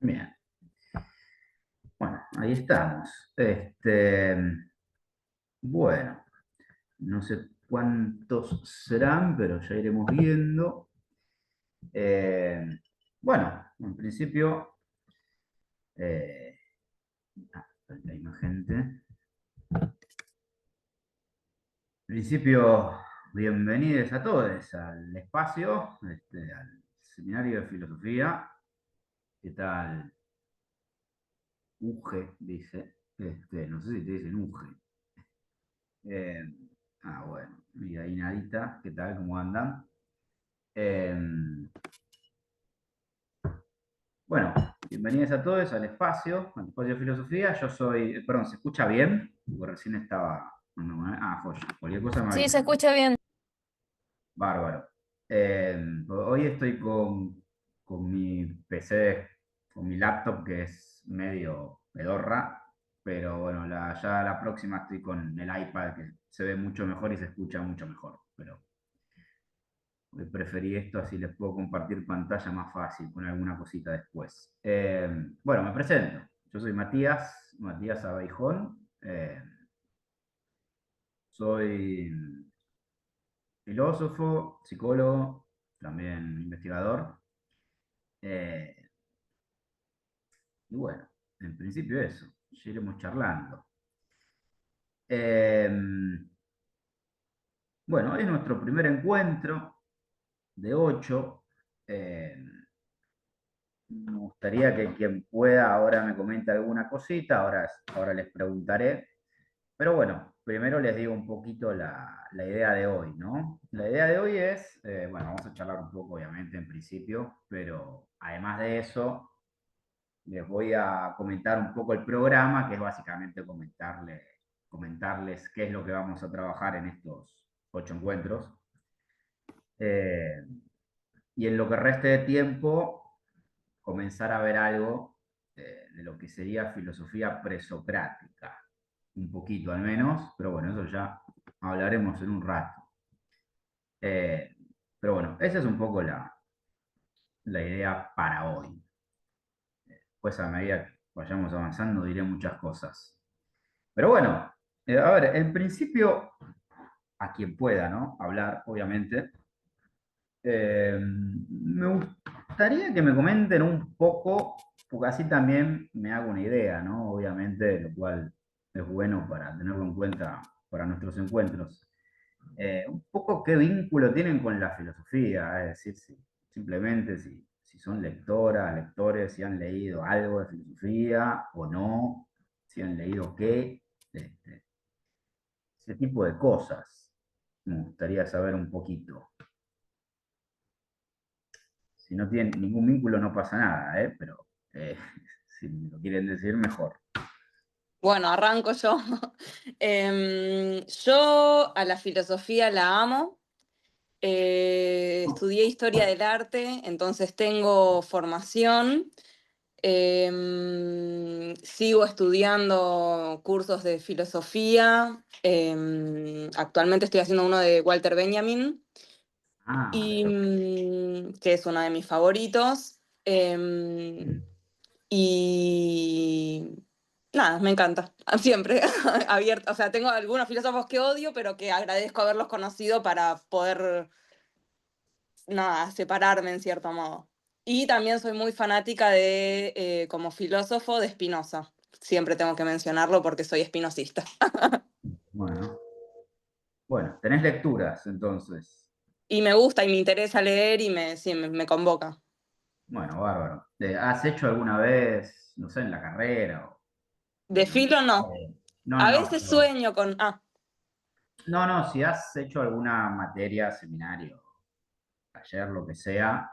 Bien, bueno, ahí estamos. Bueno, no sé cuántos serán, pero ya iremos viendo. Eh, bueno, en principio, eh, hay más gente. En principio, bienvenidos a todos al espacio, al seminario de filosofía. ¿Qué tal? UGE, dice. No sé si te dicen UGE. Eh, bueno, y ahí Nadita, ¿qué tal? ¿Cómo andan? Eh, bueno, bienvenidos a todos al espacio de filosofía. Yo soy, perdón, ¿se escucha bien? Porque recién estaba. Joya, cualquier cosa me Sí, se avisan. escucha bien. Bárbaro. Hoy estoy con mi PC, con mi laptop que es medio pedorra, pero bueno, ya la próxima estoy con el iPad que se ve mucho mejor y se escucha mucho mejor. Pero hoy preferí esto, así les puedo compartir pantalla más fácil con alguna cosita después. Bueno, me presento. Yo soy Matías Abeijón. Soy filósofo, psicólogo, también investigador. Eh, y bueno, en principio eso. Ya iremos charlando. Eh, bueno, hoy es nuestro primer encuentro de 8. Eh, Me gustaría que quien pueda ahora me comente alguna cosita, ahora les preguntaré. Pero bueno, primero les digo un poquito la idea de hoy, ¿no? La idea de hoy es, bueno, vamos a charlar un poco, obviamente, en principio, pero además de eso, les voy a comentar un poco el programa, que es básicamente comentarles qué es lo que vamos a trabajar en estos 8 encuentros. Eh, y en lo que reste de tiempo, comenzar a ver algo de lo que sería filosofía presocrática, un poquito al menos, pero bueno, eso ya hablaremos en un rato. Eh, pero bueno, esa es un poco la idea para hoy. Pues a medida que vayamos avanzando diré muchas cosas. Pero bueno, a ver, en principio, a quien pueda, ¿no? Hablar, obviamente. Me gustaría que me comenten un poco, porque así también me hago una idea, ¿no? Obviamente, lo cual es bueno para tenerlo en cuenta para nuestros encuentros. Un poco qué vínculo tienen con la filosofía, es decir, simplemente si son lectoras, lectores, si han leído algo de filosofía o no, si han leído qué, este, ese tipo de cosas. Me gustaría saber un poquito. Si no tienen ningún vínculo no pasa nada, ¿eh? Pero si me lo quieren decir, mejor. Bueno, arranco yo. Yo a la filosofía la amo. Estudié historia del arte, entonces tengo formación. Sigo estudiando cursos de filosofía. Actualmente estoy haciendo uno de Walter Benjamin, Ah, y, que es uno de mis favoritos. Y nada, me encanta. Siempre abierta. O sea, tengo algunos filósofos que odio, pero que agradezco haberlos conocido para poder, nada, separarme en cierto modo. Y también soy muy fanática de, como filósofo, de Spinoza. Siempre tengo que mencionarlo porque soy espinosista. bueno. Bueno, tenés lecturas entonces. Y me gusta y me interesa leer y sí, me convoca. Bueno, bárbaro. ¿Has hecho alguna vez, no sé, en la carrera o De en la filo no. universidad? No, A no, veces pero, sueño con... Ah, no, no, si has hecho alguna materia, seminario, taller, lo que sea,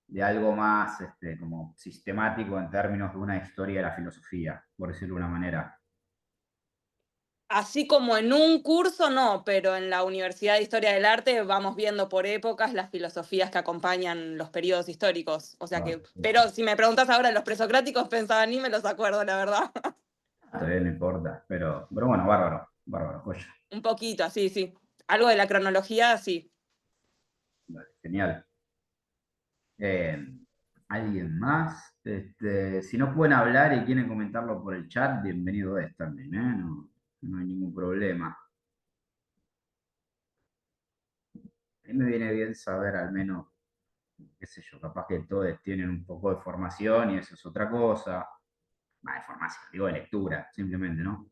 de algo más como sistemático en términos de una historia de la filosofía, por decirlo de una manera. así como en un curso, no, pero en la Universidad de Historia del Arte vamos viendo por épocas las filosofías que acompañan los periodos históricos. O sea Ah, que, sí, pero sí. si me preguntas ahora los presocráticos, pensaba ni me los acuerdo, la verdad. Todavía no importa, pero bueno, bárbaro, bárbaro, joya. Un poquito, así, sí. Algo de la cronología, sí. Vale, genial. Eh, ¿Alguien más? Si no pueden hablar y quieren comentarlo por el chat, bienvenido es también, ¿eh? No, no hay ningún problema. A mí me viene bien saber al menos, qué sé yo, capaz que todos tienen un poco de formación y eso es otra cosa. De formación, digo de lectura, simplemente, ¿no?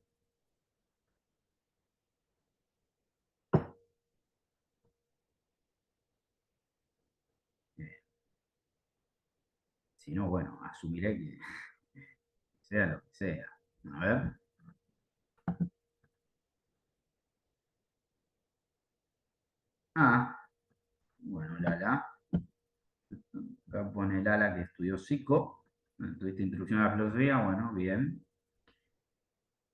Eh, si no, bueno, asumiré que sea lo que sea. A ver. Ah, bueno, Lala. Acá pone Lala que estudió psico. Tuviste introducción a la filosofía, bueno, bien.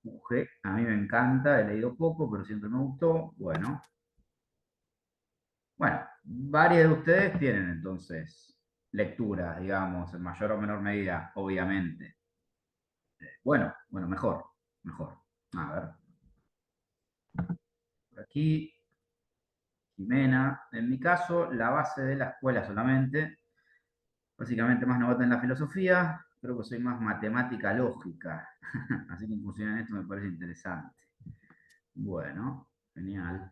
UG, a mí me encanta, he leído poco, pero siempre me gustó. Bueno, varios de ustedes tienen entonces lecturas, digamos, en mayor o menor medida, obviamente. Bueno, mejor. A ver, por aquí, Jimena. En mi caso, la base de la escuela solamente, básicamente más novata en la filosofía, creo que soy más matemática lógica, así que incursionar en esto me parece interesante. Bueno, genial.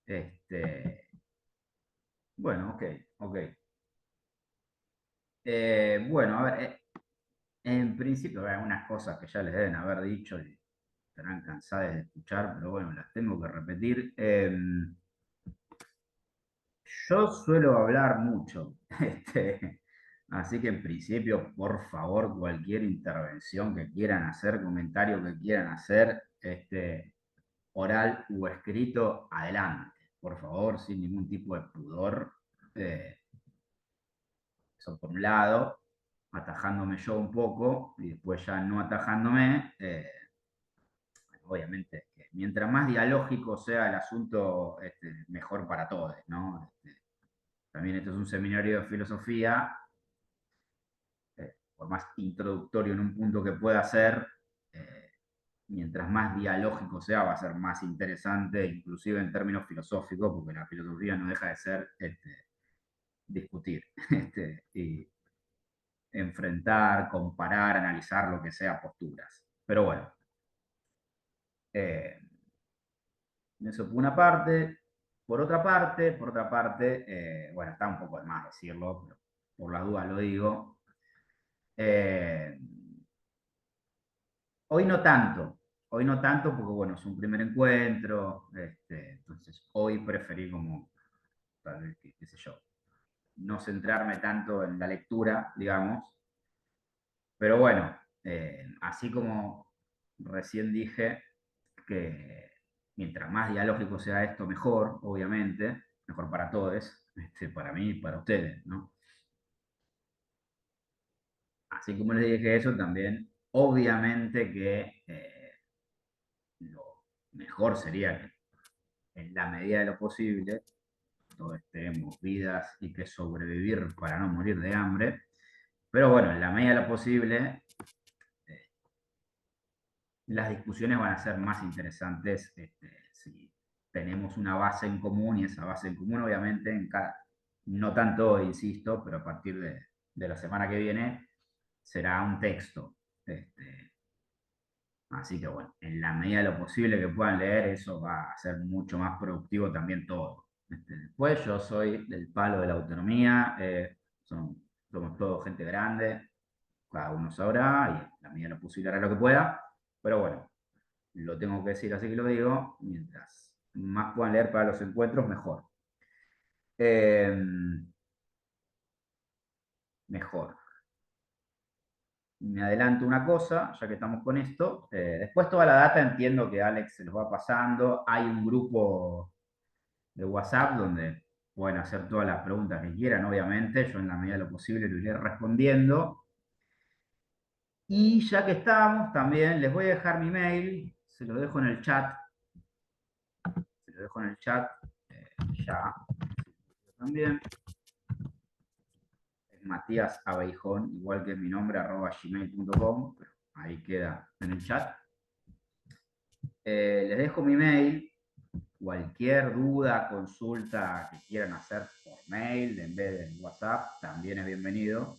Este, bueno, ok. Bueno, a ver, en principio hay unas cosas que ya les deben haber dicho y estarán cansadas de escuchar, pero bueno, las tengo que repetir. Yo suelo hablar mucho, así que en principio, por favor, cualquier intervención que quieran hacer, comentario que quieran hacer, oral o escrito, adelante, por favor, sin ningún tipo de pudor. Eh, Eso por un lado, atajándome yo un poco y después ya no atajándome. Obviamente, que mientras más dialógico sea el asunto, mejor para todos, ¿no? También esto es un seminario de filosofía, por más introductorio en un punto que pueda ser, eh, mientras más dialógico sea, va a ser más interesante, inclusive en términos filosóficos, porque la filosofía no deja de ser discutir y enfrentar, comparar, analizar lo que sea posturas. Pero bueno, eh, eso por una parte. Por otra parte, bueno, está un poco de más decirlo, pero por las dudas lo digo. Eh, hoy no tanto porque, bueno, es un primer encuentro, entonces hoy preferí como, tal vez, qué sé yo, no centrarme tanto en la lectura, digamos, pero bueno, así como recién dije que mientras más dialógico sea esto, mejor, obviamente, mejor para todos, para mí y para ustedes, ¿no? Así como les dije eso, también, obviamente que lo mejor sería que en la medida de lo posible todos tenemos vidas y que sobrevivir para no morir de hambre, pero bueno, en la medida de lo posible eh, las discusiones van a ser más interesantes si tenemos una base en común y esa base en común obviamente no tanto, insisto, pero a partir de la semana que viene será un texto. Así que bueno, en la medida de lo posible que puedan leer, eso va a ser mucho más productivo también todo. Después yo soy del palo de la autonomía, somos todos gente grande, cada uno sabrá y en la medida de lo posible hará lo que pueda, pero bueno, lo tengo que decir así que lo digo, mientras más puedan leer para los encuentros, mejor. Eh, Mejor. Me adelanto una cosa, ya que estamos con esto. Después toda la data entiendo que Alex se los va pasando. Hay un grupo de WhatsApp donde pueden hacer todas las preguntas que quieran, obviamente. Yo en la medida de lo posible lo iré respondiendo. Y ya que estamos, también les voy a dejar mi mail, se lo dejo en el chat. Se lo dejo en el chat. Ya también. Es Matías Abeijón, igual que mi nombre, @gmail.com. Ahí queda en el chat. Les dejo mi mail. cualquier duda, consulta que quieran hacer por mail en vez de WhatsApp, también es bienvenido.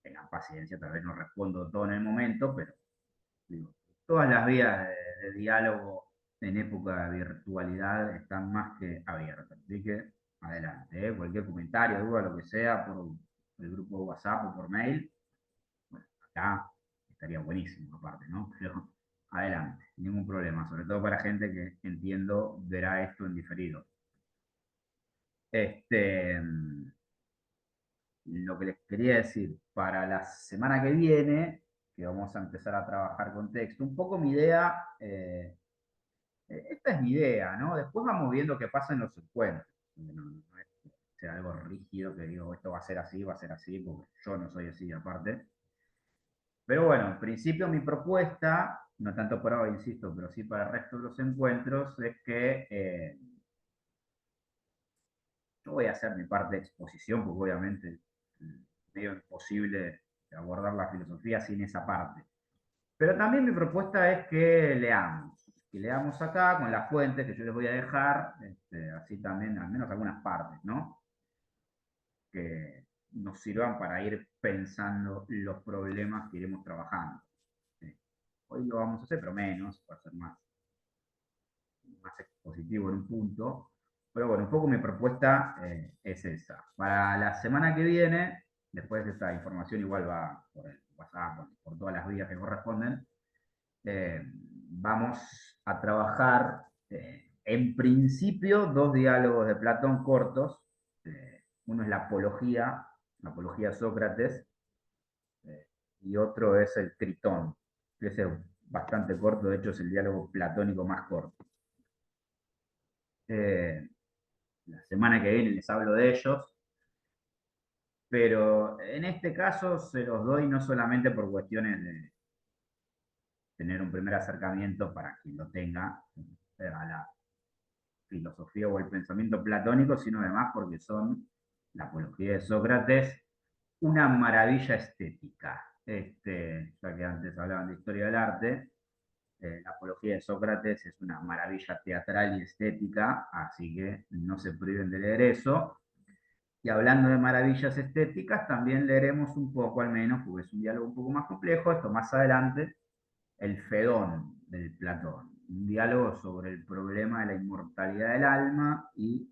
Tengan paciencia, tal vez no respondo todo en el momento, pero digo, todas las vías de diálogo en época de virtualidad están más que abiertas. Así que adelante, cualquier comentario, duda, lo que sea, por el grupo de WhatsApp o por mail, bueno, acá estaría buenísimo aparte, ¿no? Pero adelante, ningún problema, sobre todo para gente que entiendo verá esto en diferido. Este, lo que les quería decir, para la semana que viene, que vamos a empezar a trabajar con texto, un poco mi idea, esta es mi idea, ¿no? Después vamos viendo qué pasa en los encuentros. No es que sea algo rígido que digo, esto va a ser así, porque yo no soy así aparte. Pero bueno, en principio mi propuesta, no tanto por ahora, insisto, pero sí para el resto de los encuentros, es que yo voy a hacer mi parte de exposición, porque obviamente es medio imposible abordar la filosofía sin esa parte. Pero también mi propuesta es que leamos acá con las fuentes que yo les voy a dejar, así también, al menos algunas partes, ¿no? Que nos sirvan para ir pensando los problemas que iremos trabajando. Eh, Hoy lo vamos a hacer, pero menos, para ser más expositivo en un punto. Pero bueno, un poco mi propuesta es esa. Para la semana que viene, después de esta información igual va por el WhatsApp, por todas las vías que corresponden, vamos a trabajar en principio dos diálogos de Platón cortos. Uno es la apología de Sócrates, y otro es el Tritón, que es bastante corto, de hecho es el diálogo platónico más corto. Eh, la semana que viene les hablo de ellos, pero en este caso se los doy no solamente por cuestiones de tener un primer acercamiento para quien lo tenga a la filosofía o el pensamiento platónico, sino además porque son la apología de Sócrates, una maravilla estética. Ya que antes hablaban de historia del arte, la apología de Sócrates es una maravilla teatral y estética, así que no se priven de leer eso. Y hablando de maravillas estéticas, también leeremos un poco, al menos, porque es un diálogo un poco más complejo, esto más adelante, el Fedón del Platón, un diálogo sobre el problema de la inmortalidad del alma y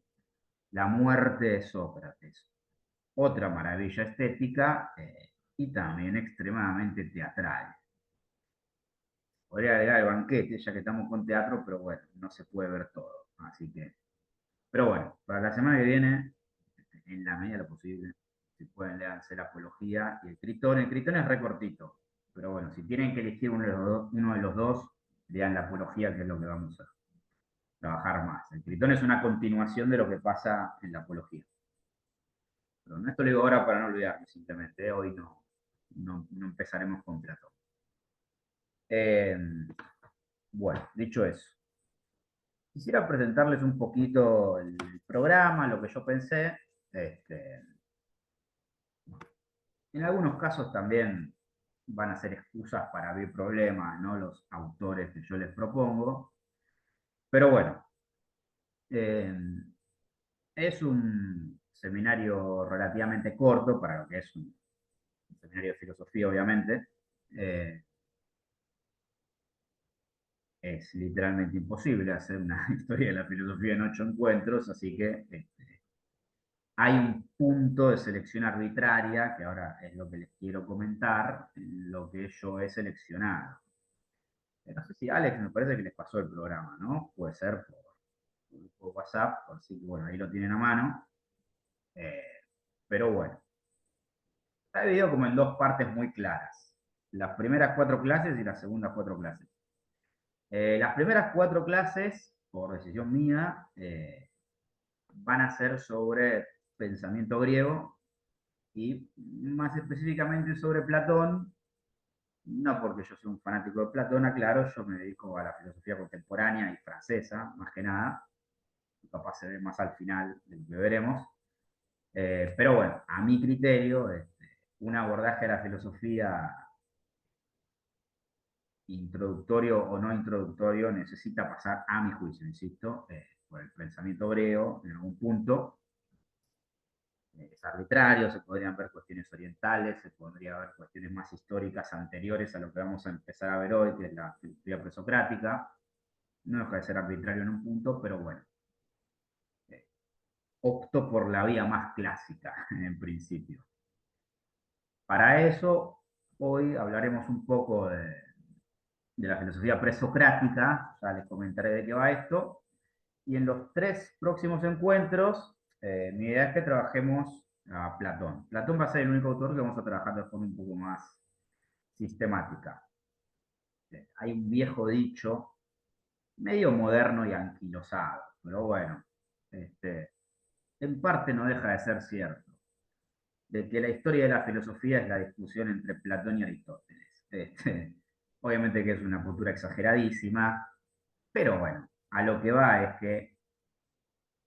la muerte de Sócrates. Otra maravilla estética y también extremadamente teatral. Podría agregar el banquete, ya que estamos con teatro, pero bueno, no se puede ver todo. Así que, pero bueno, para la semana que viene, en la medida de lo posible, si pueden leerse la apología y el Tritón. El Tritón es recortito, pero bueno, si tienen que elegir uno de los dos, lean la apología, que es lo que vamos a trabajar más. El Tritón es una continuación de lo que pasa en la apología. Pero esto lo digo ahora para no olvidarme, simplemente. Hoy no empezaremos con Platón. Eh, bueno, dicho eso, quisiera presentarles un poquito el programa, lo que yo pensé. Este, en algunos casos también van a ser excusas para abrir problemas, ¿no? Los autores que yo les propongo. Pero bueno, eh, es un seminario relativamente corto para lo que es un seminario de filosofía, obviamente. Eh, es literalmente imposible hacer una historia de la filosofía en 8 encuentros, así que hay un punto de selección arbitraria, que ahora es lo que les quiero comentar, en lo que yo he seleccionado. No sé si Alex me parece que les pasó el programa, ¿no? Puede ser por WhatsApp, así que bueno, ahí lo tienen a mano. Eh, pero bueno, está dividido como en dos partes muy claras. Las primeras 4 clases y las segundas 4 clases. Las primeras 4 clases, por decisión mía, van a ser sobre pensamiento griego y más específicamente sobre Platón, no porque yo soy un fanático de Platón, aclaro, yo me dedico a la filosofía contemporánea y francesa, más que nada, capaz se ve más al final de lo que veremos, pero bueno, a mi criterio, un abordaje a la filosofía introductorio o no introductorio, necesita pasar, a mi juicio, insisto, por el pensamiento griego en algún punto. Es arbitrario, se podrían ver cuestiones orientales, se podría ver cuestiones más históricas anteriores a lo que vamos a empezar a ver hoy, que es la filosofía presocrática. No deja de ser arbitrario en un punto, pero bueno, eh, opto por la vía más clásica, en principio. Para eso, hoy hablaremos un poco de la filosofía presocrática, ya les comentaré de qué va esto, y en los 3 próximos encuentros, mi idea es que trabajemos a Platón. Platón va a ser el único autor que vamos a trabajar de forma un poco más sistemática. Hay un viejo dicho, medio moderno y anquilosado, pero bueno, en parte no deja de ser cierto, de que la historia de la filosofía es la discusión entre Platón y Aristóteles. Obviamente que es una postura exageradísima, pero bueno, a lo que va es que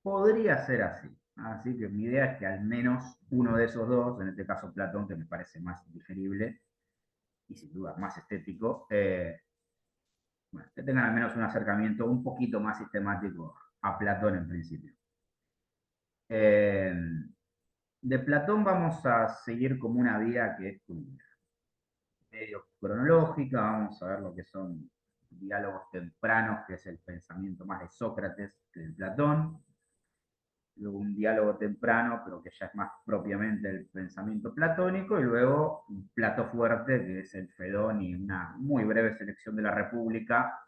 podría ser así. Así que mi idea es que al menos uno de esos dos, en este caso Platón, que me parece más digerible y sin duda más estético, bueno, que tengan al menos un acercamiento un poquito más sistemático a Platón en principio. Eh, de Platón vamos a seguir como una vía que es medio cronológica, vamos a ver lo que son diálogos tempranos, que es el pensamiento más de Sócrates que de Platón, luego un diálogo temprano, pero que ya es más propiamente el pensamiento platónico, y luego un plato fuerte, que es el Fedón y una muy breve selección de la República,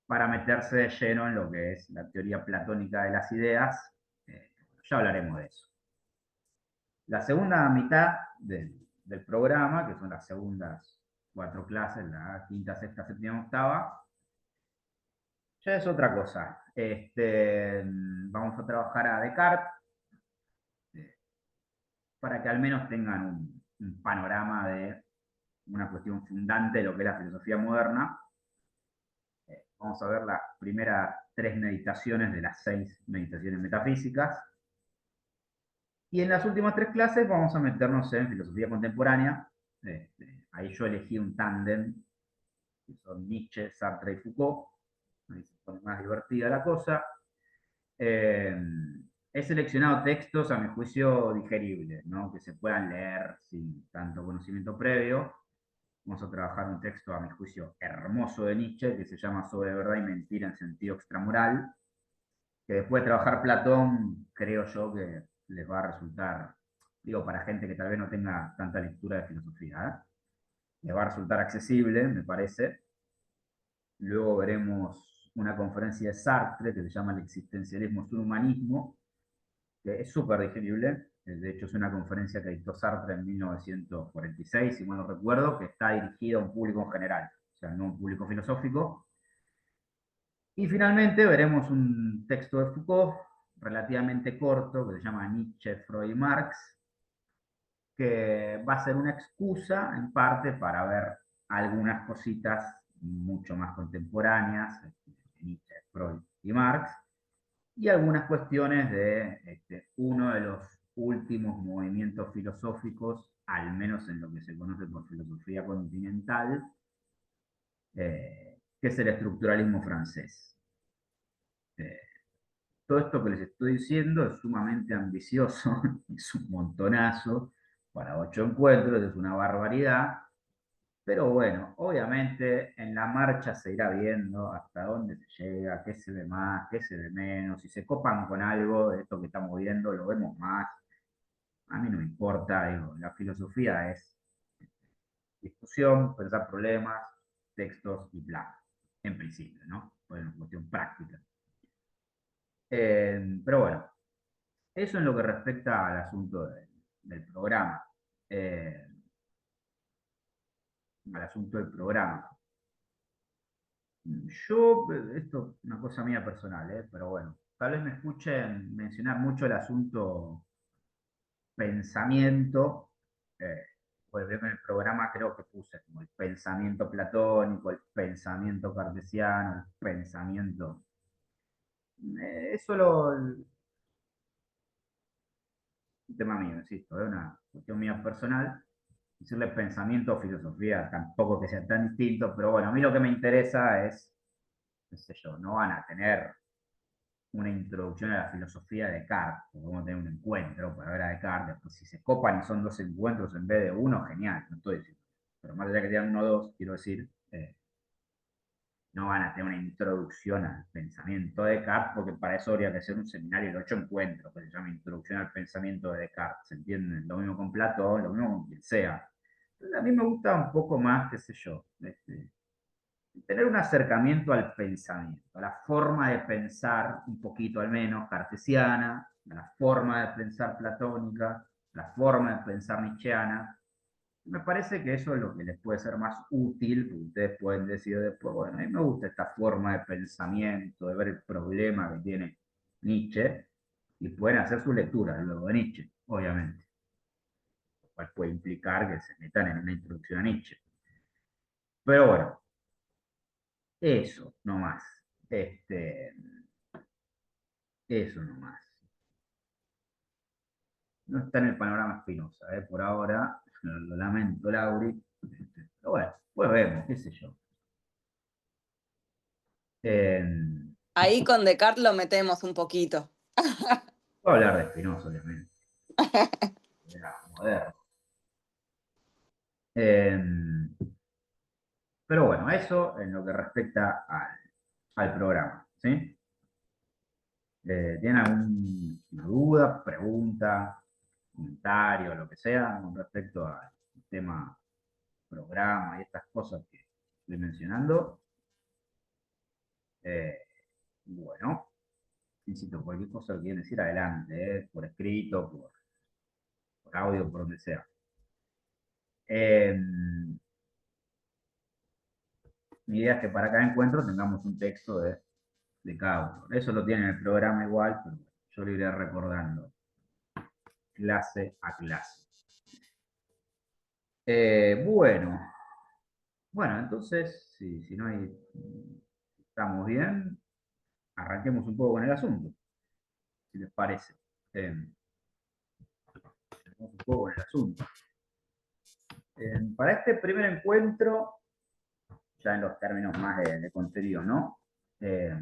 para meterse de lleno en lo que es la teoría platónica de las ideas. Ya hablaremos de eso. La segunda mitad del programa, que son las segundas 4 clases, la quinta, sexta, séptima, octava, ya es otra cosa. Vamos a trabajar a Descartes, eh, para que al menos tengan un panorama de una cuestión fundante de lo que es la filosofía moderna. Vamos a ver las primeras 3 meditaciones de las 6 meditaciones metafísicas. Y en las últimas 3 clases vamos a meternos en filosofía contemporánea. Ahí yo elegí un tándem, que son Nietzsche, Sartre y Foucault. Ahí se pone más divertida la cosa. Eh, He seleccionado textos, a mi juicio, digeribles, ¿no? Que se puedan leer sin tanto conocimiento previo. Vamos a trabajar un texto, a mi juicio, hermoso de Nietzsche, que se llama Sobre verdad y mentira en sentido extramoral, que después de trabajar Platón, creo yo que les va a resultar, digo, para gente que tal vez no tenga tanta lectura de filosofía, ¿eh? Les va a resultar accesible, me parece. Luego veremos una conferencia de Sartre que se llama El existencialismo es un humanismo, que es súper digerible. De hecho, es una conferencia que dictó Sartre en 1946, si mal no recuerdo, que está dirigida a un público en general, o sea, no un público filosófico. Y finalmente veremos un texto de Foucault relativamente corto que se llama Nietzsche, Freud y Marx, que va a ser una excusa en parte para ver algunas cositas mucho más contemporáneas, Nietzsche, Freud y Marx, y algunas cuestiones de uno de los últimos movimientos filosóficos, al menos en lo que se conoce por filosofía continental, que es el estructuralismo francés. Eh, Todo esto que les estoy diciendo es sumamente ambicioso, es un montonazo, para 8 encuentros es una barbaridad, pero bueno, obviamente en la marcha se irá viendo hasta dónde se llega, qué se ve más, qué se ve menos. Si se copan con algo de esto que estamos viendo, lo vemos más. A mí no me importa, digo, la filosofía es discusión, pensar problemas, textos y plan, en principio, ¿no? Pues una cuestión práctica. Pero bueno, eso en lo que respecta al asunto del programa. Eh, Al asunto del programa. Yo, esto es una cosa mía personal, pero bueno, tal vez me escuchen mencionar mucho el asunto pensamiento, pues veo que en el programa creo que puse como el pensamiento platónico, el pensamiento cartesiano, el pensamiento. Es solo un tema mío, insisto, es una cuestión mía personal. decirle pensamiento o filosofía, tampoco que sea tan distinto, pero bueno, a mí lo que me interesa es, qué sé yo, no van a tener una introducción a la filosofía de Descartes, vamos a tener un encuentro para ver a Descartes, pues si se copan y son dos encuentros en vez de uno, genial, no estoy diciendo. Pero más allá que tengan uno o dos, quiero decir, no van a tener una introducción al pensamiento de Descartes, porque para eso habría que hacer un seminario de 8 encuentros, que se llama Introducción al Pensamiento de Descartes, ¿se entiende? Lo mismo con Platón, lo mismo con quien sea. Entonces, a mí me gusta un poco más, qué sé yo, tener un acercamiento al pensamiento, a la forma de pensar, un poquito al menos, cartesiana, a la forma de pensar platónica, la forma de pensar nietzscheana. Me parece que eso es lo que les puede ser más útil, porque ustedes pueden decir después, bueno, a mí me gusta esta forma de pensamiento, de ver el problema que tiene Nietzsche, y pueden hacer su lectura luego de Nietzsche, obviamente, lo cual puede implicar que se metan en una introducción a Nietzsche. Pero bueno, eso, no más. Eso nomás. No está en el panorama Espinosa, por ahora. Lo lamento, Lauri. Pero bueno, pues vemos, qué sé yo. Eh, Ahí con Descartes lo metemos un poquito. Puedo hablar de Espinosa, obviamente. Era moderno. Eh, pero bueno, eso en lo que respecta al programa. ¿Sí? ¿Tienen alguna duda, pregunta, comentario, lo que sea, con respecto al tema programa y estas cosas que estoy mencionando? Eh, bueno, insisto, cualquier cosa que quieran decir, adelante, por escrito, por audio, por donde sea. Eh, Mi idea es que para cada encuentro tengamos un texto de cada uno. Eso lo tiene en el programa igual, pero yo lo iré recordando clase a clase. Bueno, bueno, entonces, si no hay, estamos bien, arranquemos un poco con el asunto, si les parece. Arranquemos un poco con el asunto. Para este primer encuentro, ya en los términos más de contenido, ¿no? Eh,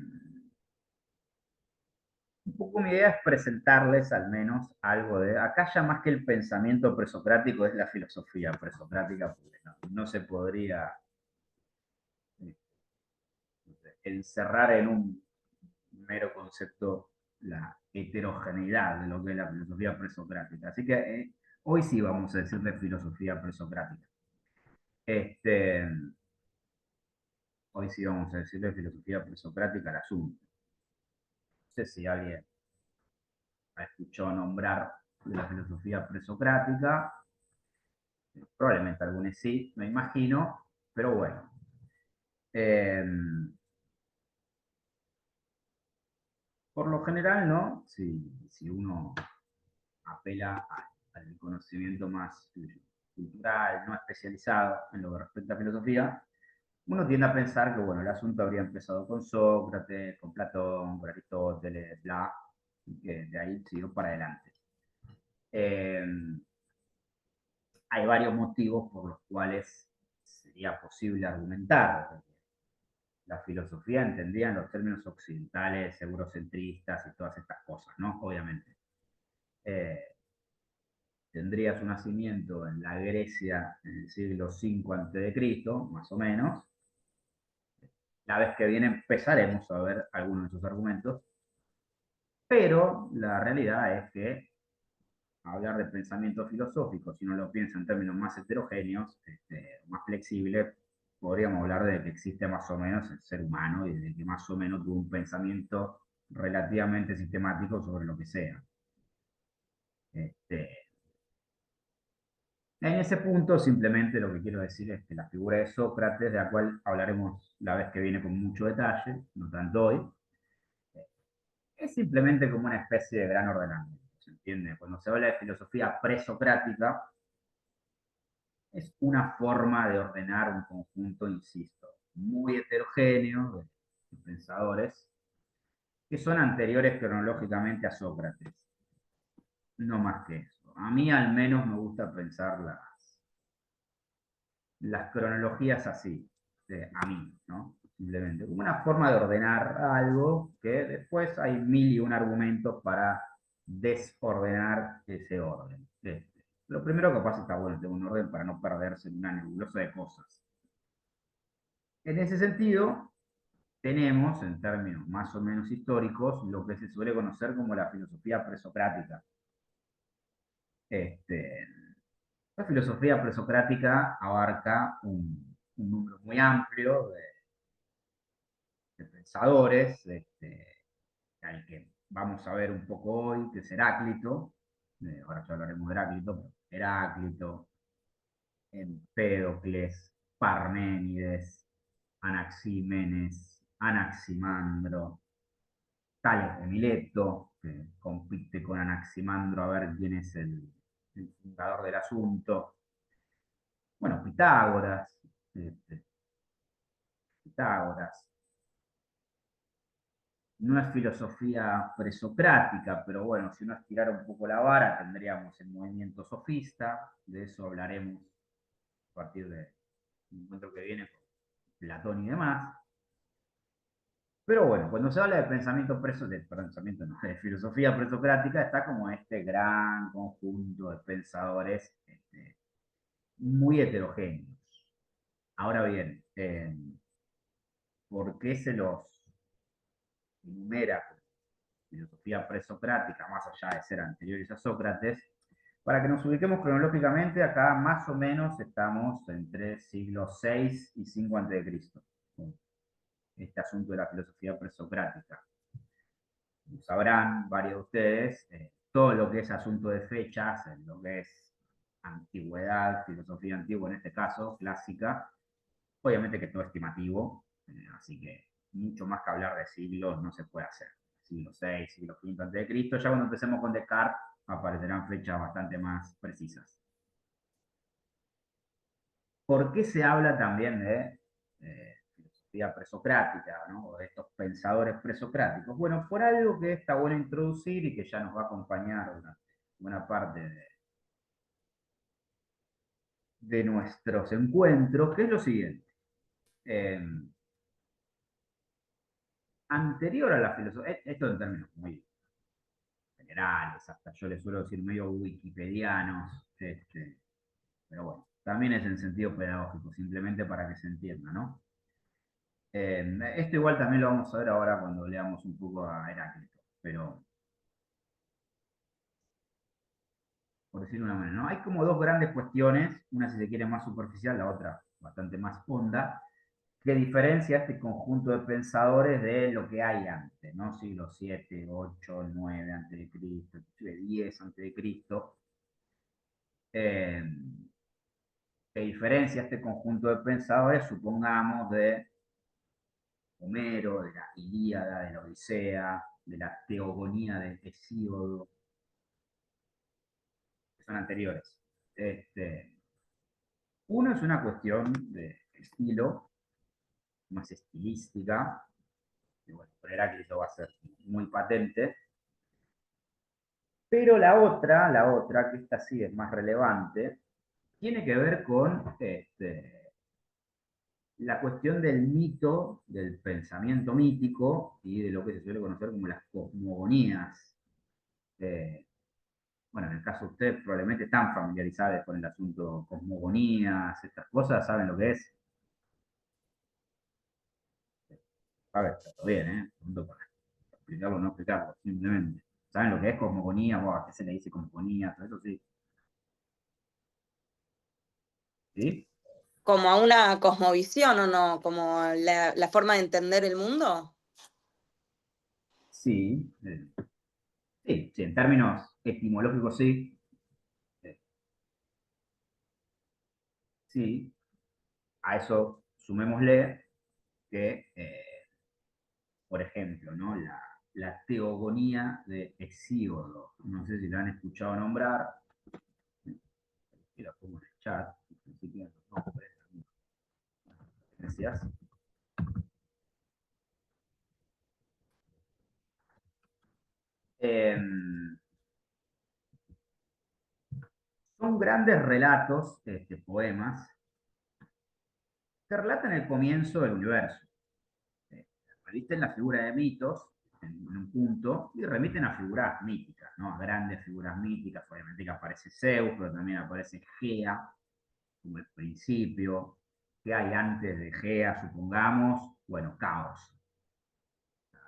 un poco mi idea es presentarles al menos algo de, acá ya más que el pensamiento presocrático es la filosofía presocrática, porque no se podría eh, encerrar en un mero concepto la heterogeneidad de lo que es la filosofía presocrática. Así que hoy sí vamos a decir de filosofía presocrática. Este, Hoy sí vamos a decir de filosofía presocrática al asunto. No sé si alguien ha escuchado nombrar de la filosofía presocrática, probablemente algunos sí, me imagino, pero bueno. Eh, por lo general, ¿no? Si uno apela al conocimiento más cultural, no especializado en lo que respecta a filosofía, uno tiende a pensar que, bueno, el asunto habría empezado con Sócrates, con Platón, con Aristóteles, bla, y que de ahí siguió para adelante. Eh, Hay varios motivos por los cuales sería posible argumentar. La filosofía entendida en los términos occidentales, eurocentristas y todas estas cosas, ¿no? Obviamente. Eh, Tendría su nacimiento en la Grecia en el siglo V a.C., más o menos. La vez que viene empezaremos a ver algunos de sus argumentos, pero la realidad es que hablar de pensamiento filosófico, si uno lo piensa en términos más heterogéneos, más flexibles, podríamos hablar de que existe más o menos el ser humano y de que más o menos tuvo un pensamiento relativamente sistemático sobre lo que sea. Este, en ese punto, simplemente lo que quiero decir es que la figura de Sócrates, de la cual hablaremos la vez que viene con mucho detalle, no tanto hoy, es simplemente como una especie de gran ordenamiento. ¿Se entiende? Cuando se habla de filosofía presocrática, es una forma de ordenar un conjunto, insisto, muy heterogéneo de pensadores que son anteriores cronológicamente a Sócrates. No más que eso. A mí al menos me gusta pensar las cronologías así, a mí, ¿no? Simplemente, como una forma de ordenar algo que después hay mil y un argumentos para desordenar ese orden. Lo primero que pasa está bueno, tengo un orden para no perderse en una nebulosa de cosas. En ese sentido, tenemos, en términos más o menos históricos, lo que se suele conocer como la filosofía presocrática. Este, la filosofía presocrática abarca un número muy amplio de pensadores, al que vamos a ver un poco hoy, que es Heráclito. Ahora ya hablaremos de Heráclito, pero Heráclito, Empédocles, Parménides, Anaxímenes, Anaximandro, Tales de Mileto, que compite con Anaximandro a ver quién es el fundador del asunto. Bueno, Pitágoras, este, Pitágoras. No es filosofía presocrática, pero bueno, si uno estirara un poco la vara, tendríamos el movimiento sofista, de eso hablaremos a partir del encuentro que viene con Platón y demás. Pero bueno, cuando se habla de pensamiento preso, de pensamiento no, de filosofía presocrática, está como este gran conjunto de pensadores muy heterogéneos. Ahora bien, ¿por qué se los enumera como filosofía presocrática, más allá de ser anteriores a Sócrates? Para que nos ubiquemos cronológicamente, acá más o menos estamos entre siglos 6 y 5 a.C., este asunto de la filosofía presocrática. Sabrán varios de ustedes, todo lo que es asunto de fechas, lo que es antigüedad, filosofía antigua en este caso, clásica, obviamente que todo es estimativo, así que mucho más que hablar de siglos no se puede hacer. Siglo VI, siglo V a.C., ya cuando empecemos con Descartes aparecerán fechas bastante más precisas. ¿Por qué se habla también de filosofía presocrática, ¿no? O de estos pensadores presocráticos? Bueno, por algo que está bueno introducir y que ya nos va a acompañar durante buena parte de nuestros encuentros, que es lo siguiente. Eh, Anterior a la filosofía, esto en términos muy generales, hasta yo les suelo decir medio wikipedianos, pero bueno, también es en sentido pedagógico, simplemente para que se entienda, ¿no? Esto igual también lo vamos a ver ahora cuando leamos un poco a Heráclito, pero por decirlo de una manera, ¿no? Hay como dos grandes cuestiones, una si se quiere más superficial, la otra bastante más honda, que diferencia este conjunto de pensadores de lo que hay antes, ¿no? Siglo 7, 8, 9 antes de Cristo, 10 antes de Cristo. Eh, que diferencia este conjunto de pensadores, supongamos, de Homero, de la Ilíada, de la Odisea, de la Teogonía de Hesíodo, que son anteriores. Uno es una cuestión de estilo, más estilística, y bueno, por Heráclito va a ser muy patente, pero la otra, que esta sí es más relevante, tiene que ver con la cuestión del mito, del pensamiento mítico y de lo que se suele conocer como las cosmogonías. Eh, bueno, en el caso de ustedes probablemente están familiarizados con el asunto cosmogonías, estas cosas, ¿saben lo que es? A ver, está todo bien, ¿eh? Punto para explicarlo o no explicarlo, simplemente. ¿Saben lo que es cosmogonía? ¿A qué se le dice cosmogonía? Todo eso sí. ¿Sí? ¿Como a una cosmovisión o no? ¿Como la forma de entender el mundo? Sí, sí, sí, en términos etimológicos sí, eh, sí, a eso sumémosle que, por ejemplo, ¿no? La teogonía de Hesíodo, no sé si la han escuchado nombrar, y la pongo en el chat, así que no, gracias. Eh, Son grandes relatos, poemas, que relatan el comienzo del universo. Remiten la figura de mitos en un punto y remiten a figuras míticas, ¿no? A grandes figuras míticas, obviamente que aparece Zeus, pero también aparece Gea como el principio. ¿Qué hay antes de Gea, supongamos? Bueno, caos.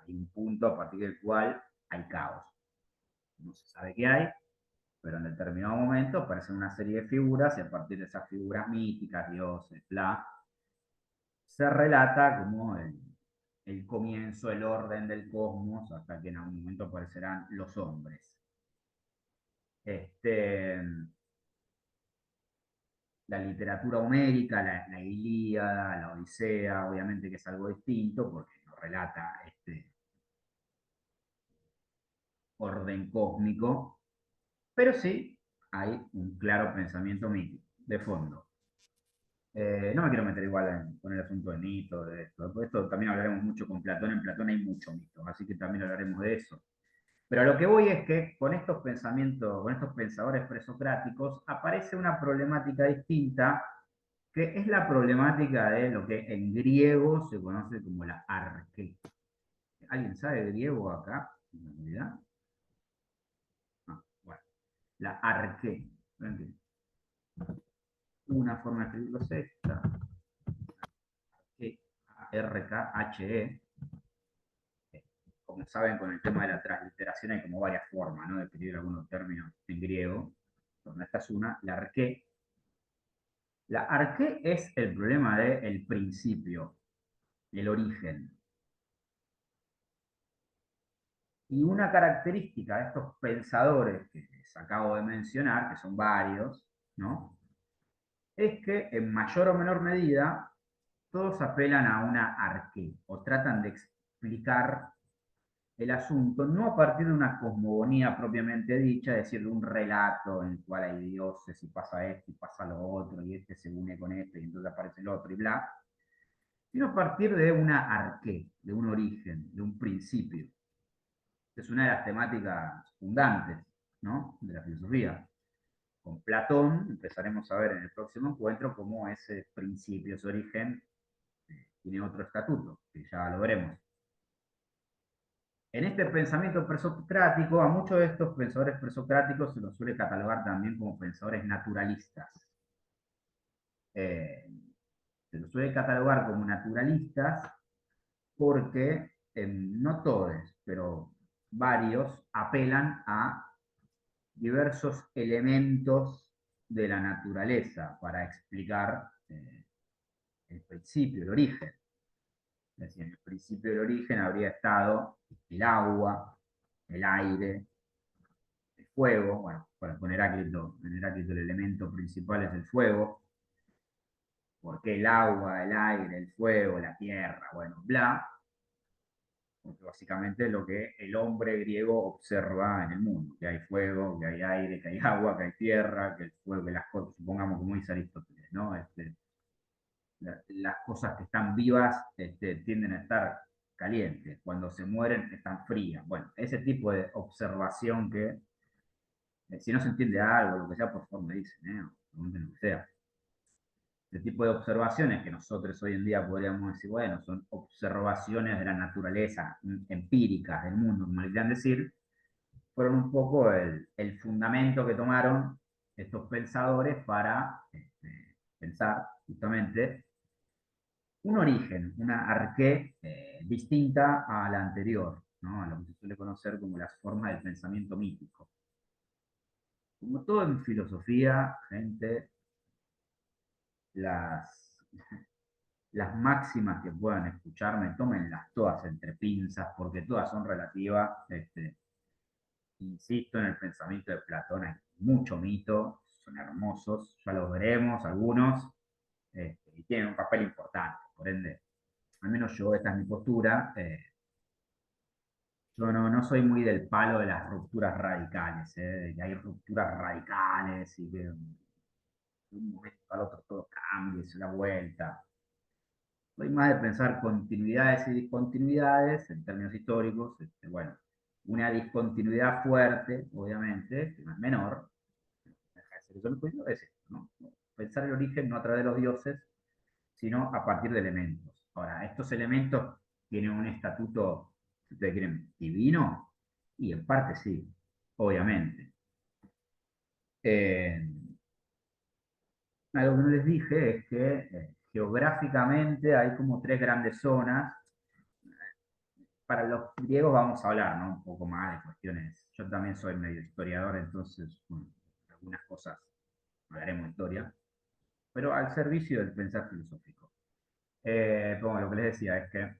Hay un punto a partir del cual hay caos. No se sabe qué hay, pero en determinado momento aparecen una serie de figuras y a partir de esas figuras míticas, dioses, bla, se relata como el comienzo, el orden del cosmos, hasta que en algún momento aparecerán los hombres. Este, la literatura homérica, la Ilíada, la Odisea, obviamente que es algo distinto porque no relata este orden cósmico, pero sí hay un claro pensamiento mítico de fondo. No me quiero meter igual con el asunto de mito, de esto. De esto también hablaremos mucho con Platón. En Platón hay mucho mito, así que también hablaremos de eso. Pero a lo que voy es que con estos pensamientos, con estos pensadores presocráticos, aparece una problemática distinta, que es la problemática de lo que en griego se conoce como la arqué. ¿Alguien sabe griego acá? En realidad. Ah, bueno, la arqué. Una forma de escribirlo es esta. R-K-H-E. Como saben, con el tema de la transliteración hay como varias formas, ¿no? De escribir algunos términos en griego. Bueno, esta es una, la arqué. La arqué es el problema del principio, el origen. Y una característica de estos pensadores que les acabo de mencionar, que son varios, ¿no? Es que en mayor o menor medida todos apelan a una arqué o tratan de explicar el asunto no a partir de una cosmogonía propiamente dicha, es decir, de un relato en el cual hay dioses y pasa esto y pasa lo otro y este se une con este y entonces aparece el otro y bla, sino a partir de una arqué, de un origen, de un principio. Es una de las temáticas fundantes, ¿no?, de la filosofía. Con Platón empezaremos a ver en el próximo encuentro cómo ese principio, ese origen, tiene otro estatuto, que ya lo veremos. En este pensamiento presocrático, a muchos de estos pensadores presocráticos se los suele catalogar también como pensadores naturalistas. Eh, Se los suele catalogar como naturalistas porque no todos, pero varios apelan a diversos elementos de la naturaleza para explicar el principio, el origen. Es decir, en el principio del origen habría estado el agua, el aire, el fuego. Bueno, para poner en Heráclito el elemento principal es el fuego. Porque el agua, el aire, el fuego, la tierra, bueno, bla, porque básicamente es lo que el hombre griego observa en el mundo, que hay fuego, que hay aire, que hay agua, que hay tierra, que el fuego, que las cosas, supongamos como dice Aristóteles, ¿no? Las cosas que están vivas tienden a estar calientes, cuando se mueren están frías. Bueno, ese tipo de observación que, si no se entiende algo, lo que sea, por favor me dicen, lo que sea. Este tipo de observaciones que nosotros hoy en día podríamos decir, bueno, son observaciones de la naturaleza, empíricas del mundo, como le quieran decir, fueron un poco el fundamento que tomaron estos pensadores para pensar justamente un origen, una arqué distinta a la anterior, ¿no?, a lo que se suele conocer como las formas del pensamiento mítico. Como todo en filosofía, gente, las, las máximas que puedan escucharme, tómenlas todas entre pinzas, porque todas son relativas. Insisto, en el pensamiento de Platón hay mucho mito, son hermosos, ya los veremos algunos, y tienen un papel importante. Por ende, al menos yo, esta es mi postura. Yo no soy muy del palo de las rupturas radicales, de que hay rupturas radicales y que de un momento al otro todo cambia y se da vuelta. Soy más de pensar continuidades y discontinuidades en términos históricos. Bueno, una discontinuidad fuerte, obviamente, que no es menor, es esto, ¿no? Pensar el origen no a través de los dioses, sino a partir de elementos. Ahora, estos elementos tienen un estatuto, si ustedes quieren, divino, y en parte sí, obviamente. Eh, Algo que no les dije es que geográficamente hay como tres grandes zonas. Para los griegos vamos a hablar, ¿no? Un poco más de cuestiones. Yo también soy medio historiador, entonces, bueno, algunas cosas hablaremos de historia, pero al servicio del pensar filosófico. Como lo que les decía es que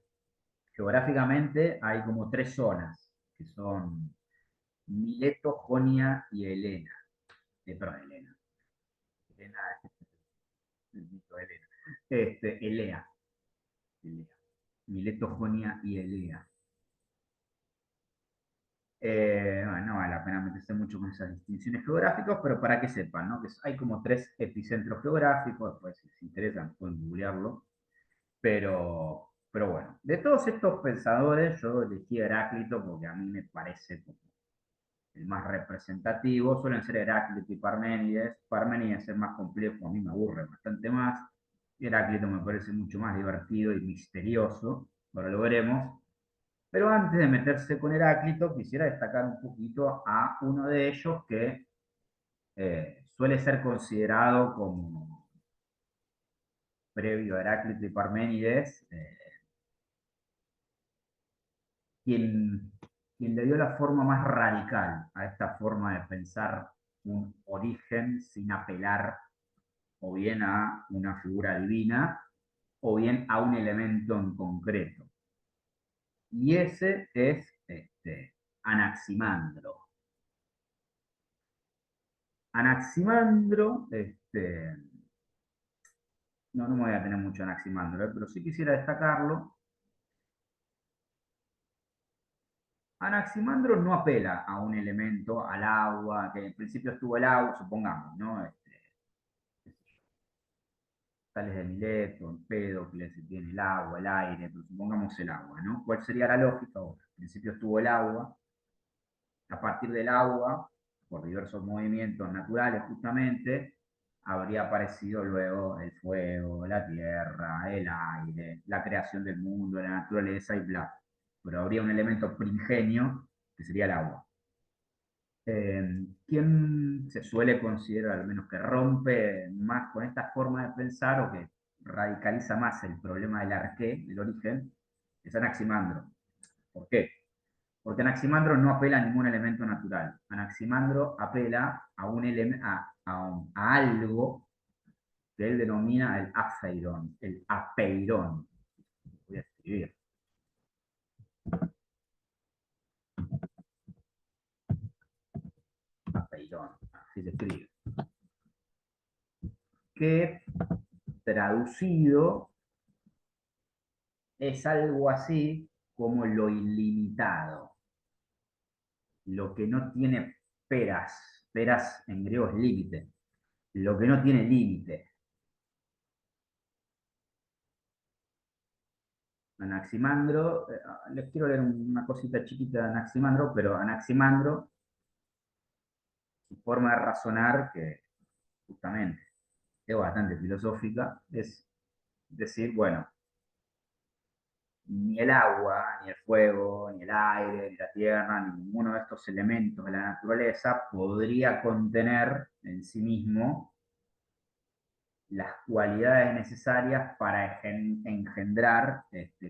geográficamente hay como tres zonas, que son Mileto, Jonia y Helena. Perdón, Helena. Helena es el mito de Helena. Elea. Elea. Mileto, Jonia y Elea. Bueno, no vale la pena meterse mucho con esas distinciones geográficas, pero para que sepan, ¿no? Que hay como tres epicentros geográficos, después si les interesan pueden googlearlo, pero bueno, de todos estos pensadores yo elegí a Heráclito porque a mí me parece como el más representativo, suelen ser Heráclito y Parménides. Parménides es el más complejo, a mí me aburre bastante más. Heráclito me parece mucho más divertido y misterioso, ahora lo veremos. Pero antes de meterse con Heráclito, quisiera destacar un poquito a uno de ellos que suele ser considerado como previo a Heráclito y Parménides, quien, quien le dio la forma más radical a esta forma de pensar un origen sin apelar o bien a una figura divina o bien a un elemento en concreto. Y ese es Anaximandro. Anaximandro, no me voy a tener mucho Anaximandro, pero sí quisiera destacarlo. Anaximandro no apela a un elemento, al agua, que en principio estuvo el agua, supongamos, ¿no? Tales de Mileto, Empédocles, tiene el agua, el aire, pero supongamos el agua, ¿no? ¿Cuál sería la lógica? Bueno, en principio estuvo el agua, a partir del agua, por diversos movimientos naturales justamente, habría aparecido luego el fuego, la tierra, el aire, la creación del mundo, la naturaleza y bla. Pero habría un elemento primigenio que sería el agua. ¿Quién se suele considerar, al menos que rompe más con esta forma de pensar o que radicaliza más el problema del arqué, del origen? Es Anaximandro. ¿Por qué? Porque Anaximandro no apela a ningún elemento natural. Anaximandro apela a algo que él denomina el afeiron, el apeirón. Voy a escribir. Apeirón, así se escribe. Que traducido es algo así como lo ilimitado, lo que no tiene peras. Peras en griego es límite. Lo que no tiene límite. Anaximandro, les quiero leer una cosita chiquita de Anaximandro, pero Anaximandro, su forma de razonar, que justamente es bastante filosófica, es decir, bueno, ni el agua, ni el fuego, ni el aire, ni la tierra, ni ninguno de estos elementos de la naturaleza podría contener en sí mismo las cualidades necesarias para engendrar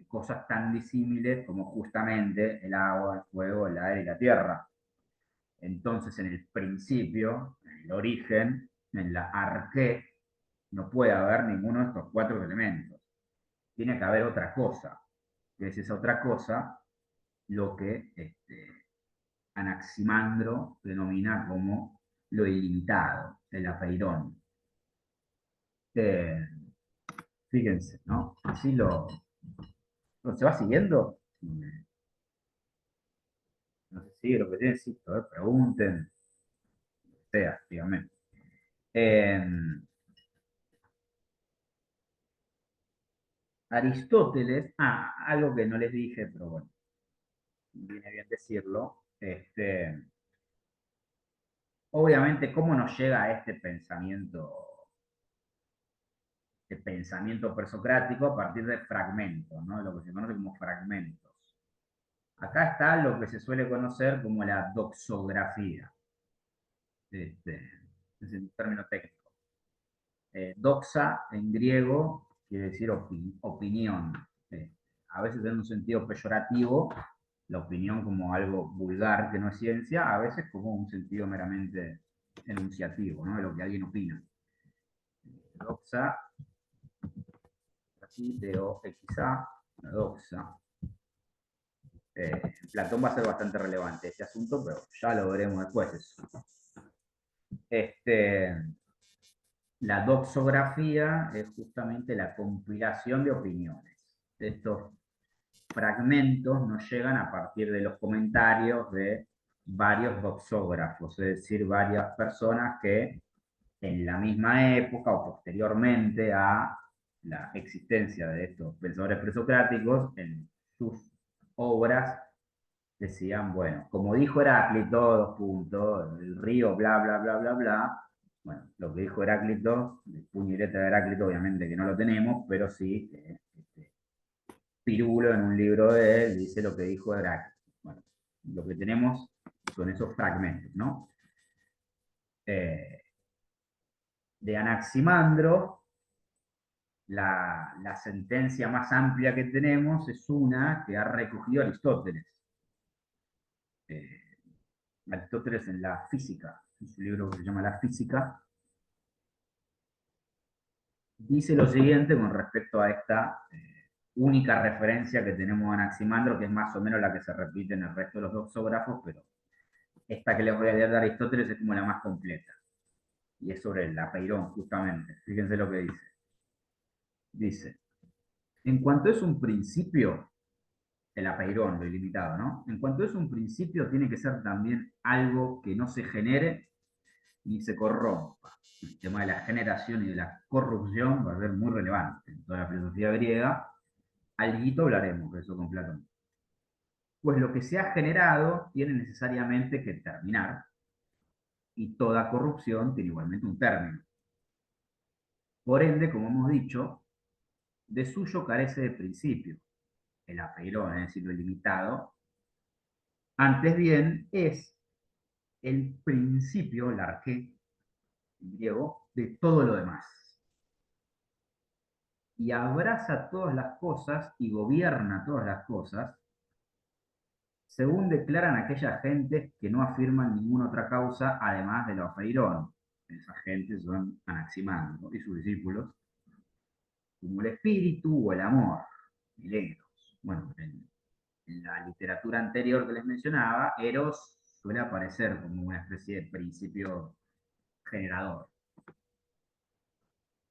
cosas tan disímiles como justamente el agua, el fuego, el aire y la tierra. Entonces, en el principio, en el origen, en la arqué, no puede haber ninguno de estos cuatro elementos. Tiene que haber otra cosa, que es esa otra cosa lo que Anaximandro denomina como lo ilimitado, el apeirón. Eh, Fíjense, ¿no? Así ¿se va siguiendo? No sé si lo que tienen, sí, a ver, pregunten, sea, díganme. Eh, Aristóteles, algo que no les dije, pero bueno, viene bien decirlo. Obviamente, ¿cómo nos llega a este pensamiento pensamiento presocrático a partir de fragmentos, ¿no? Lo que se conoce como fragmentos. Acá está lo que se suele conocer como la doxografía. Es un término técnico. Doxa en griego quiere decir opinión. A veces en un sentido peyorativo, la opinión como algo vulgar que no es ciencia, a veces como un sentido meramente enunciativo, ¿no? De lo que alguien opina. Doxa, así, D-O-X-A, la doxa. Platón va a ser bastante relevante este asunto, pero ya lo veremos después. La doxografía es justamente la compilación de opiniones. Estos fragmentos nos llegan a partir de los comentarios de varios doxógrafos, es decir, varias personas que en la misma época o posteriormente a la existencia de estos pensadores presocráticos, en sus obras decían, bueno, como dijo Heráclito, dos puntos, el río, bla, bla, bla, bla, bla. Bueno, lo que dijo Heráclito, el puño y letra de Heráclito, obviamente que no lo tenemos, pero sí, Pirulo en un libro de él dice lo que dijo Heráclito. Bueno, lo que tenemos son esos fragmentos, ¿no? De Anaximandro, la sentencia más amplia que tenemos es una que ha recogido Aristóteles. Eh, Aristóteles en la física, en su libro que se llama La Física, dice lo siguiente con respecto a esta única referencia que tenemos a Anaximandro, que es más o menos la que se repite en el resto de los doxógrafos, pero esta que les voy a leer de Aristóteles es como la más completa. Y es sobre el apeirón, justamente. Fíjense lo que dice. Dice, en cuanto es un principio, el apeirón, lo ilimitado, ¿no? En cuanto es un principio, tiene que ser también algo que no se genere ni se corrompa. El tema de la generación y de la corrupción va a ser muy relevante en toda la filosofía griega. Alguito hablaremos de eso con Platón. Pues lo que se ha generado tiene necesariamente que terminar, y toda corrupción tiene igualmente un término. Por ende, como hemos dicho, de suyo carece de principio. El apeirón, es decir, lo ilimitado, antes bien es el principio, el arqué, en griego, de todo lo demás. Y abraza todas las cosas y gobierna todas las cosas, según declaran aquellas gentes que no afirman ninguna otra causa además de la apeirón. Esas gentes son Anaximandro y sus discípulos, como el espíritu o el amor, milagros. Bueno, en la literatura anterior que les mencionaba, Eros suele aparecer como una especie de principio generador,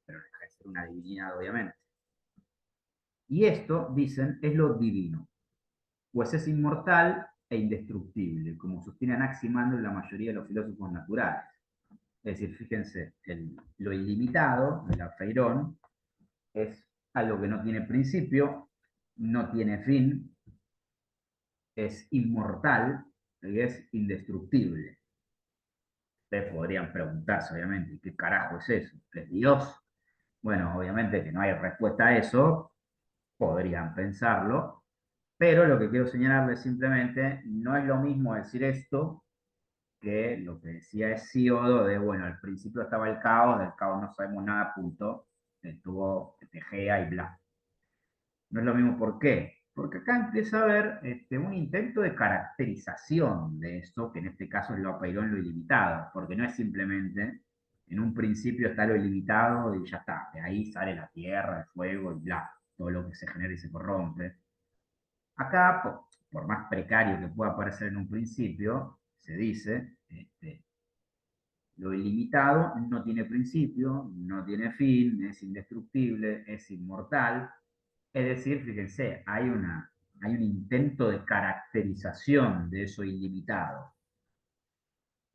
pero deja de ser una divinidad, obviamente. Y esto, dicen, es lo divino, pues es inmortal e indestructible, como sostiene Anaximandro y la mayoría de los filósofos naturales. Es decir, fíjense, lo ilimitado, el afeirón, es algo que no tiene principio, no tiene fin, es inmortal y es indestructible. Ustedes podrían preguntarse, obviamente, ¿qué carajo es eso? ¿Es Dios? Bueno, obviamente que no hay respuesta a eso, podrían pensarlo, pero lo que quiero señalarles simplemente, no es lo mismo decir esto que lo que decía Hesíodo de, bueno, al principio estaba el caos, del caos no sabemos nada, punto, estuvo Tegea y bla. No es lo mismo, ¿por qué? Porque acá empieza a haber un intento de caracterización de esto, que en este caso es lo apeirón, lo ilimitado, porque no es simplemente, en un principio está lo ilimitado y ya está, de ahí sale la tierra, el fuego y bla, todo lo que se genera y se corrompe. Acá, por más precario que pueda parecer en un principio, se dice, lo ilimitado no tiene principio, no tiene fin, es indestructible, es inmortal. Es decir, fíjense, hay un intento de caracterización de eso ilimitado.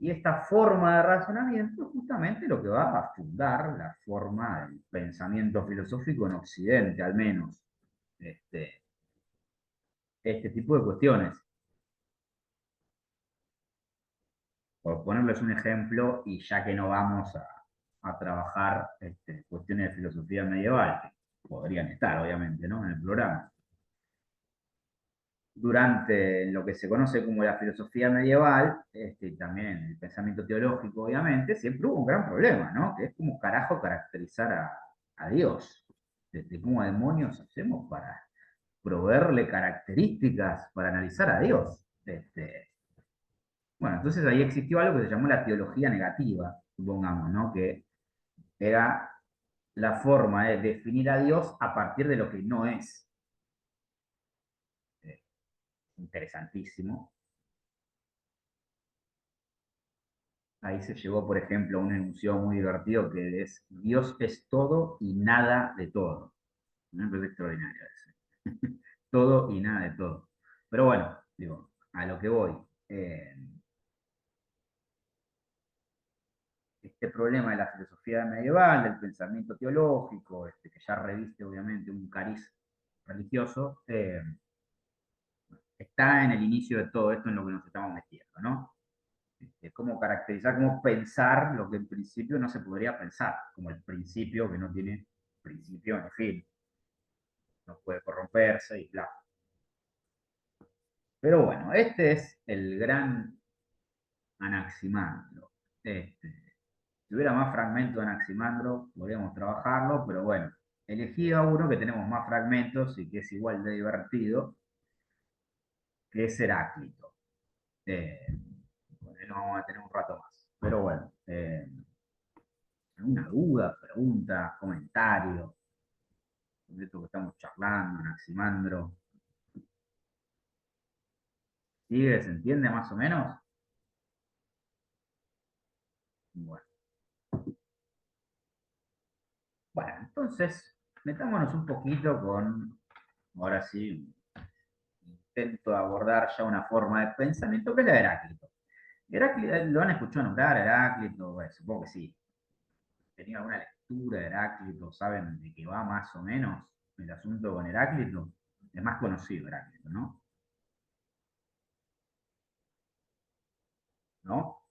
Y esta forma de razonamiento es justamente lo que va a fundar la forma del pensamiento filosófico en Occidente, al menos. Este, este tipo de cuestiones. Por ponerles un ejemplo, y ya que no vamos a trabajar cuestiones de filosofía medieval, que podrían estar, obviamente, ¿no? En el programa. Durante lo que se conoce como la filosofía medieval, también el pensamiento teológico, obviamente, siempre hubo un gran problema, ¿no? Que es como carajo caracterizar a Dios. ¿Cómo demonios hacemos para proveerle características para analizar a Dios? Bueno, entonces ahí existió algo que se llamó la teología negativa, supongamos, ¿no? Que era la forma de definir a Dios a partir de lo que no es. Eh, Interesantísimo. Ahí se llegó, por ejemplo, a un enunciado muy divertido que es Dios es todo y nada de todo. Me parece extraordinario eso. Todo y nada de todo. Pero bueno, digo, a lo que voy. Eh, este problema de la filosofía medieval, del pensamiento teológico, que ya reviste obviamente un cariz religioso, está en el inicio de todo esto en lo que nos estamos metiendo, ¿no? Cómo caracterizar, cómo pensar lo que en principio no se podría pensar, como el principio que no tiene principio ni fin, no puede corromperse y bla. Pero bueno, este es el gran Anaximandro. Si hubiera más fragmentos de Anaximandro, podríamos trabajarlo, pero bueno, elegí a uno que tenemos más fragmentos y que es igual de divertido, que es Heráclito. Con él vamos a tener un rato más. Pero bueno, alguna duda, pregunta, comentario, de esto que estamos charlando, Anaximandro. ¿Sigue? ¿Se entiende más o menos? Bueno, bueno, entonces metámonos un poquito con, ahora sí, intento abordar ya una forma de pensamiento que es la de Heráclito. Heráclito, ¿lo han escuchado nombrar, Heráclito? Bueno, supongo que sí. ¿Tenía alguna lectura de Heráclito? ¿Saben de qué va más o menos el asunto con Heráclito? Es más conocido Heráclito, ¿no? ¿No?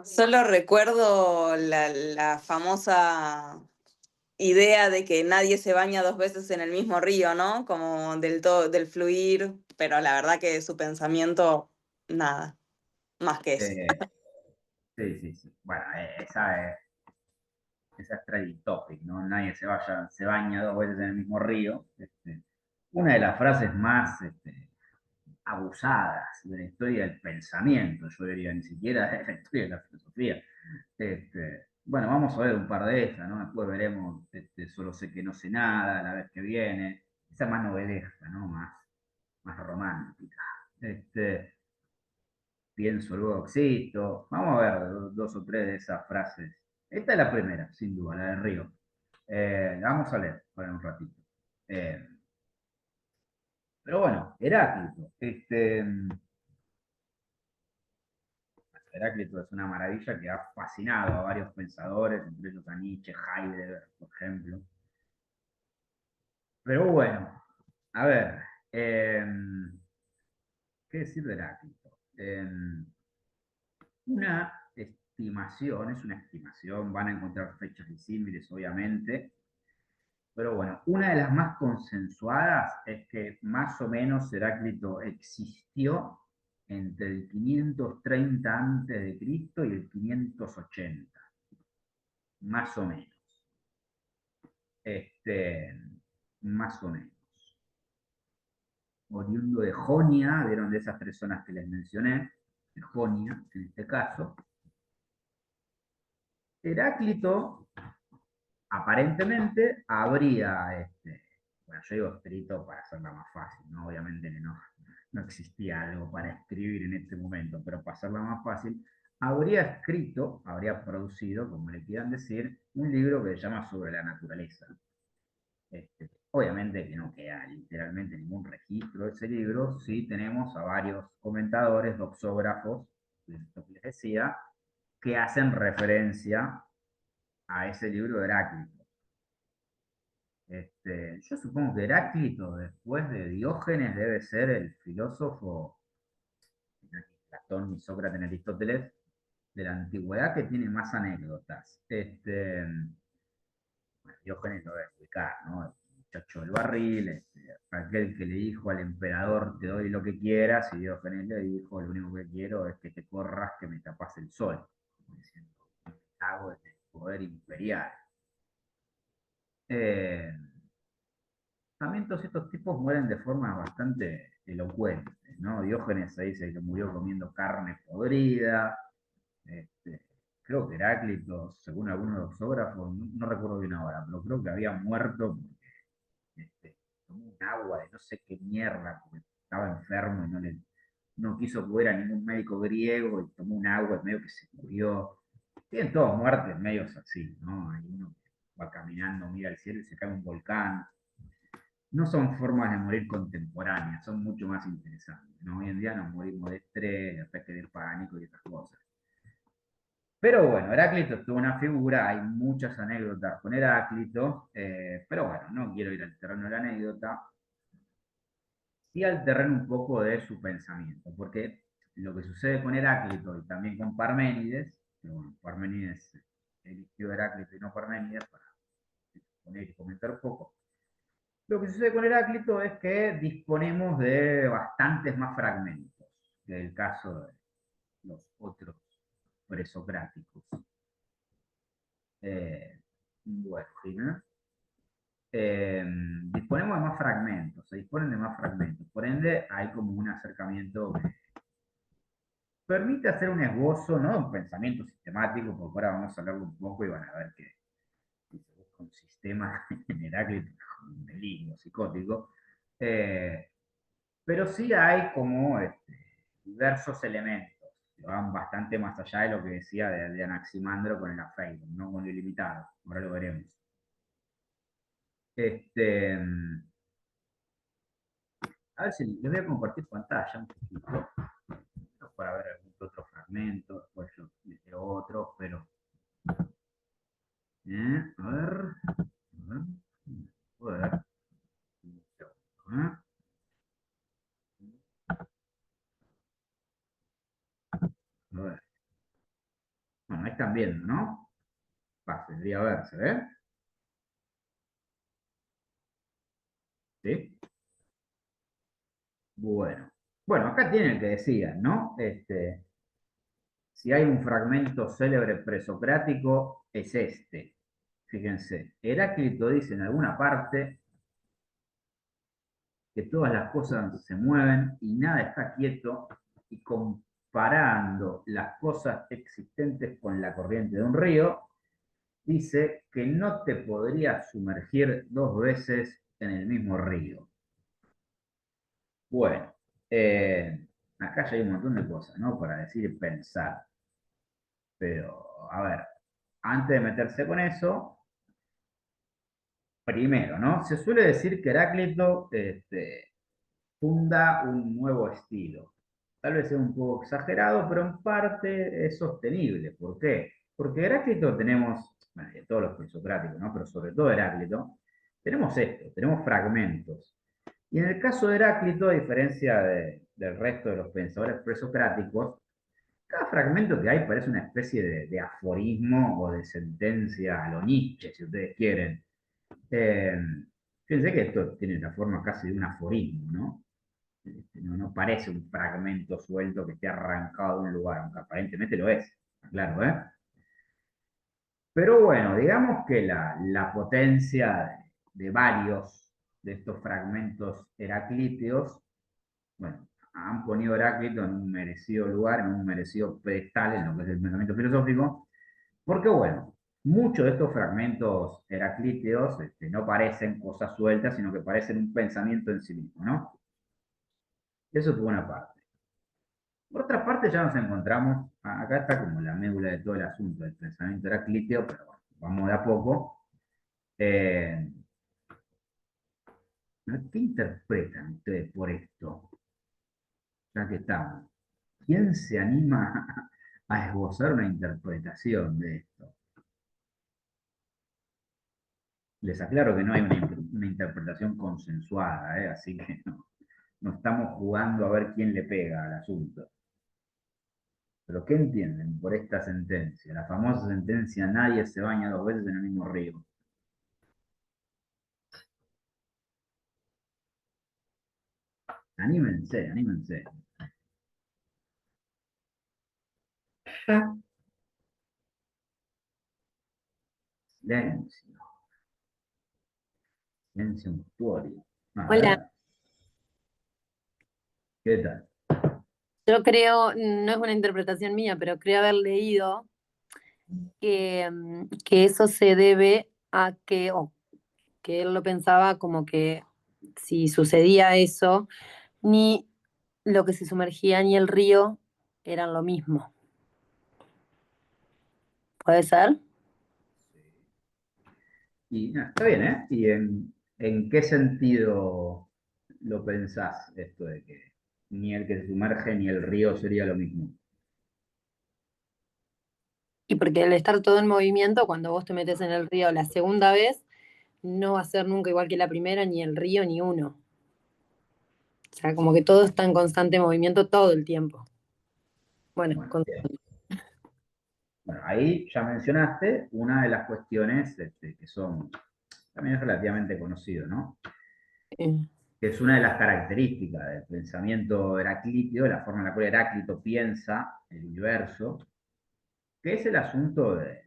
Solo recuerdo la famosa idea de que nadie se baña dos veces en el mismo río, ¿no? Como del todo, del fluir, pero la verdad que su pensamiento, nada, más que eso. Eh, sí, sí, sí. Bueno, esa es trading topic, ¿no? Nadie se baña dos veces en el mismo río. Una de las frases más abusadas de la historia del pensamiento, yo diría, ni siquiera de la historia de la filosofía. Bueno, vamos a ver un par de esas, ¿no? Después veremos Solo sé que no sé nada, la vez que viene. Esa más novelesca, ¿no? Más romántica. Este, Pienso, luego existo. Vamos a ver dos o tres de esas frases. Esta es la primera, sin duda, la del río. La vamos a leer para un ratito. Eh, pero bueno, Heráclito. Heráclito es una maravilla que ha fascinado a varios pensadores, entre ellos a Nietzsche, Heidegger, por ejemplo. Pero bueno, a ver, eh, ¿qué decir de Heráclito? Una estimación, es una estimación, van a encontrar fechas disímiles, obviamente, pero bueno, una de las más consensuadas es que más o menos Heráclito existió entre el 530 a.C. y el 580, más o menos. Este, más o menos. Oriundo de Jonia, vieron de esas tres zonas que les mencioné, de Jonia en este caso. Heráclito aparentemente habría, bueno, yo digo escrito para hacerla más fácil, ¿no? Obviamente que no existía algo para escribir en este momento, pero para hacerla más fácil, habría escrito, habría producido, como le quieran decir, un libro que se llama Sobre la naturaleza. Obviamente que no queda literalmente ningún registro de ese libro, sí tenemos a varios comentadores, doxógrafos, lo que les decía, que hacen referencia a ese libro de Heráclito. Yo supongo que Heráclito, después de Diógenes, debe ser el filósofo Platón y Sócrates en Aristóteles, de la antigüedad, que tiene más anécdotas. Bueno, Diógenes lo debe ubicar, ¿no? El muchacho del barril, aquel que le dijo al emperador, te doy lo que quieras, y Diógenes le dijo, lo único que quiero es que te corras, que me tapas el sol, como diciendo, hago el poder imperial. Eh, También todos estos tipos mueren de forma bastante elocuente, ¿no? Diógenes se dice que murió comiendo carne podrida. Este, Creo que Heráclito, según algunos de los geógrafos, no recuerdo bien ahora, pero creo que había muerto porque tomó un agua de no sé qué mierda, porque estaba enfermo y no quiso que hubiera ningún médico griego y tomó un agua y medio que se murió. Tienen todos muertes medios así, ¿no? Hay uno que va caminando, mira al cielo y se cae un volcán. No son formas de morir contemporáneas, son mucho más interesantes, ¿no? Hoy en día nos morimos de estrés, de ataque de pánico y esas cosas. Pero bueno, Heráclito es toda una figura, hay muchas anécdotas con Heráclito, pero bueno, no quiero ir al terreno de la anécdota, sí al terreno un poco de su pensamiento, porque lo que sucede con Heráclito y también con Parménides, que bueno, Parménides eligió Heráclito y no Parménides para poner y comentar un poco. Lo que sucede con Heráclito es que disponemos de bastantes más fragmentos que el caso de los otros presocráticos. Bueno, ¿sí, no? Disponemos de más fragmentos, se disponen de más fragmentos. Por ende, hay como un acercamiento que permite hacer un esbozo, ¿no? Un pensamiento sistemático, porque ahora vamos a hablarlo un poco y van a ver que si se busca un sistema en Heráclito, un delirio psicótico. Eh, pero sí hay como diversos elementos que van bastante más allá de lo que decía de Anaximandro con el afeidum, ¿no? Con lo ilimitado. Ahora lo veremos. Este, a ver si les voy a compartir pantalla un poquito para ver algún otro fragmento, después yo les leo otros, pero a ver, a ver, a ver. Bueno, ahí están viendo, ¿no? Pase, debería verse, ¿ves? ¿Sí? Bueno. Bueno, acá tienen el que decían, ¿no? Si hay un fragmento célebre presocrático, es este. Fíjense, Heráclito dice en alguna parte que todas las cosas se mueven y nada está quieto, y comparando las cosas existentes con la corriente de un río, dice que no te podrías sumergir dos veces en el mismo río. Bueno, acá ya hay un montón de cosas, ¿no? Para decir y pensar. Pero, a ver, antes de meterse con eso, primero, ¿no? Se suele decir que Heráclito funda un nuevo estilo. Tal vez sea un poco exagerado, pero en parte es sostenible. ¿Por qué? Porque Heráclito tenemos, bueno, de todos los presocráticos, ¿no? Pero sobre todo Heráclito, tenemos esto, tenemos fragmentos. Y en el caso de Heráclito, a diferencia del resto de los pensadores presocráticos, cada fragmento que hay parece una especie de aforismo o de sentencia a lo Nietzsche, si ustedes quieren. Eh, Fíjense que esto tiene la forma casi de un aforismo, ¿no? No parece un fragmento suelto que esté arrancado de un lugar, aunque aparentemente lo es, claro, ¿eh? Pero bueno, digamos que la potencia de varios de estos fragmentos heraclíteos, bueno, han ponido Heráclito en un merecido lugar, en un merecido pedestal en lo que es el pensamiento filosófico, porque bueno, muchos de estos fragmentos heraclíteos no parecen cosas sueltas, sino que parecen un pensamiento en sí mismo, ¿no? Eso por una parte. Por otra parte, ya nos encontramos, acá está como la médula de todo el asunto del pensamiento heraclíteo, pero bueno, vamos de a poco. Eh, ¿Qué interpretan ustedes por esto? Ya que estamos. ¿Quién se anima a esbozar una interpretación de esto? Les aclaro que no hay una interpretación consensuada, ¿eh? Así que no estamos jugando a ver quién le pega al asunto. ¿Pero qué entienden por esta sentencia? La famosa sentencia, nadie se baña dos veces en el mismo río. Anímense, anímense. Silencio, silencio mortuorio. A Hola, ver, ¿qué tal? yo creo, no es una interpretación mía, pero creo haber leído que eso se debe a que, o que él lo pensaba como que si sucedía eso, ni lo que se sumergía ni el río eran lo mismo. ¿Puede ser? Y está bien, ¿eh? ¿Y en qué sentido lo pensás esto de que ni el que se sumerge ni el río sería lo mismo? Y porque al estar todo en movimiento, cuando vos te metes en el río la segunda vez, no va a ser nunca igual que la primera, ni el río ni uno. O sea, como que todo está en constante movimiento todo el tiempo. Bueno, Bueno, bien. Bueno, ahí ya mencionaste una de las cuestiones que son, también es relativamente conocido, ¿no? eh, Que es una de las características del pensamiento heraclíteo, la forma en la cual Heráclito piensa el universo, que es el asunto de,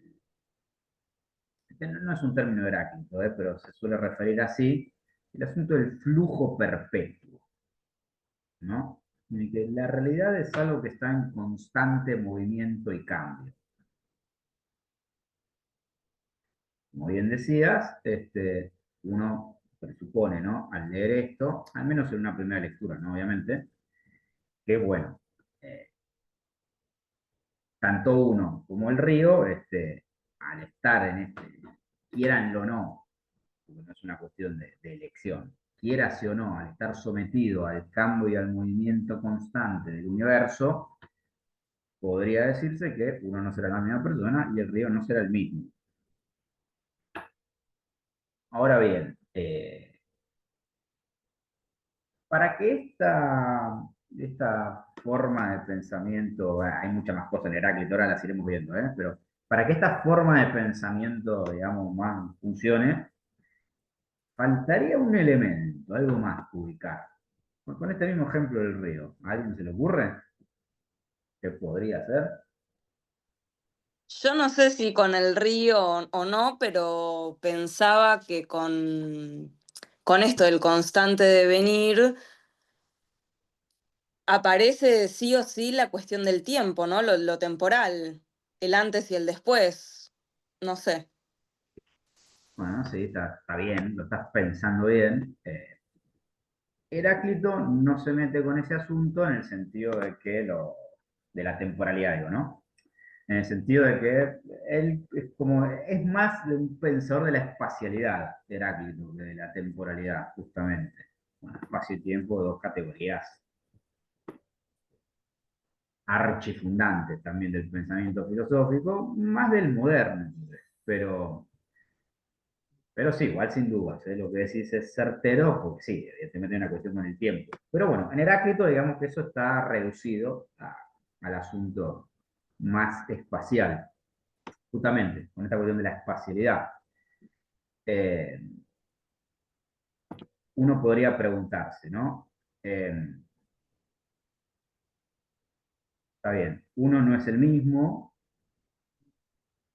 que no es un término Heráclito, pero se suele referir así, el asunto del flujo perpetuo, ¿no? En que la realidad es algo que está en constante movimiento y cambio. Como bien decías, uno presupone, ¿no? Al leer esto, al menos en una primera lectura, ¿no? Obviamente, que bueno, eh, tanto uno como el río, al estar en quieranlo o no, porque no es una cuestión de elección, quierase o no, al estar sometido al cambio y al movimiento constante del universo, podría decirse que uno no será la misma persona y el río no será el mismo. Ahora bien, para que esta forma de pensamiento, bueno, hay muchas más cosas en Heráclito, ahora las iremos viendo, pero para que esta forma de pensamiento, digamos, más funcione, faltaría un elemento, algo más que ubicar. Con este mismo ejemplo del río, ¿a alguien se le ocurre qué podría ser? Yo no sé si con el río o no, pero pensaba que con esto del constante devenir aparece sí o sí la cuestión del tiempo, ¿no? Lo temporal, el antes y el después. No sé. Bueno, sí, está bien, lo estás pensando bien. Heráclito no se mete con ese asunto en el sentido de la temporalidad, digo, ¿no? En el sentido de que él es más de un pensador de la espacialidad, Heráclito, que de la temporalidad, justamente. Bueno, espacio y tiempo, dos categorías archifundantes también del pensamiento filosófico, más del moderno, pero, pero sí, igual sin dudas, lo que decís es certero, porque sí, evidentemente hay una cuestión con el tiempo. Pero bueno, en Heráclito digamos que eso está reducido al asunto más espacial, justamente, con esta cuestión de la espacialidad. Eh, Uno podría preguntarse, ¿no? Eh, Está bien, uno no es el mismo,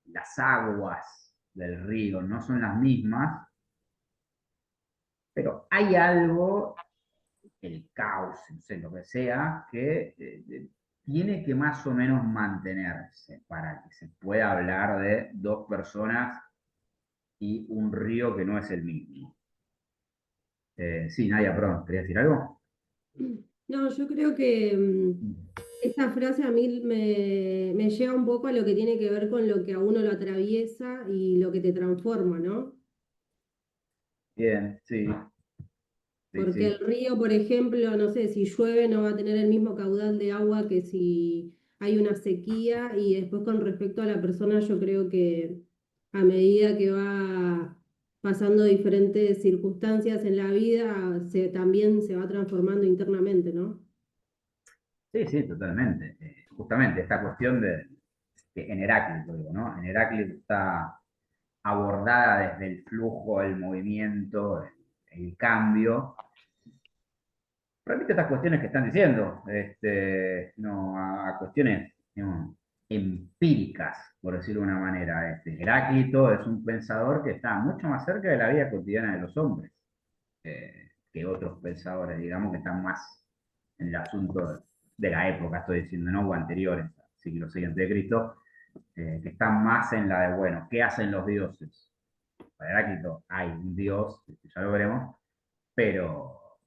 las aguas del río no son las mismas, pero hay algo, el caos, no sé, lo que sea, que tiene que más o menos mantenerse para que se pueda hablar de dos personas y un río que no es el mismo. Sí, Nadia, perdón, ¿querías decir algo? No, yo creo que esta frase a mí me lleva un poco a lo que tiene que ver con lo que a uno lo atraviesa y lo que te transforma, ¿no? Bien, sí, sí, Porque el sí. río, por ejemplo, no sé, si llueve no va a tener el mismo caudal de agua que si hay una sequía y después con respecto a la persona yo creo que a medida que va pasando diferentes circunstancias en la vida, también se va transformando internamente, ¿no? Sí, sí, totalmente. justamente esta cuestión en Heráclito, digo, ¿no? En Heráclito está abordada desde el flujo, el movimiento, el cambio. Repite estas cuestiones que están diciendo, no, a cuestiones, digamos, empíricas, por decirlo de una manera. Heráclito es un pensador que está mucho más cerca de la vida cotidiana de los hombres que otros pensadores, digamos, que están más en el asunto de la época, estoy diciendo, ¿no? O anteriores, siglo VI antes de Cristo, que están más en la de, bueno, ¿qué hacen los dioses? Para Heráclito hay un dios, ya lo veremos, pero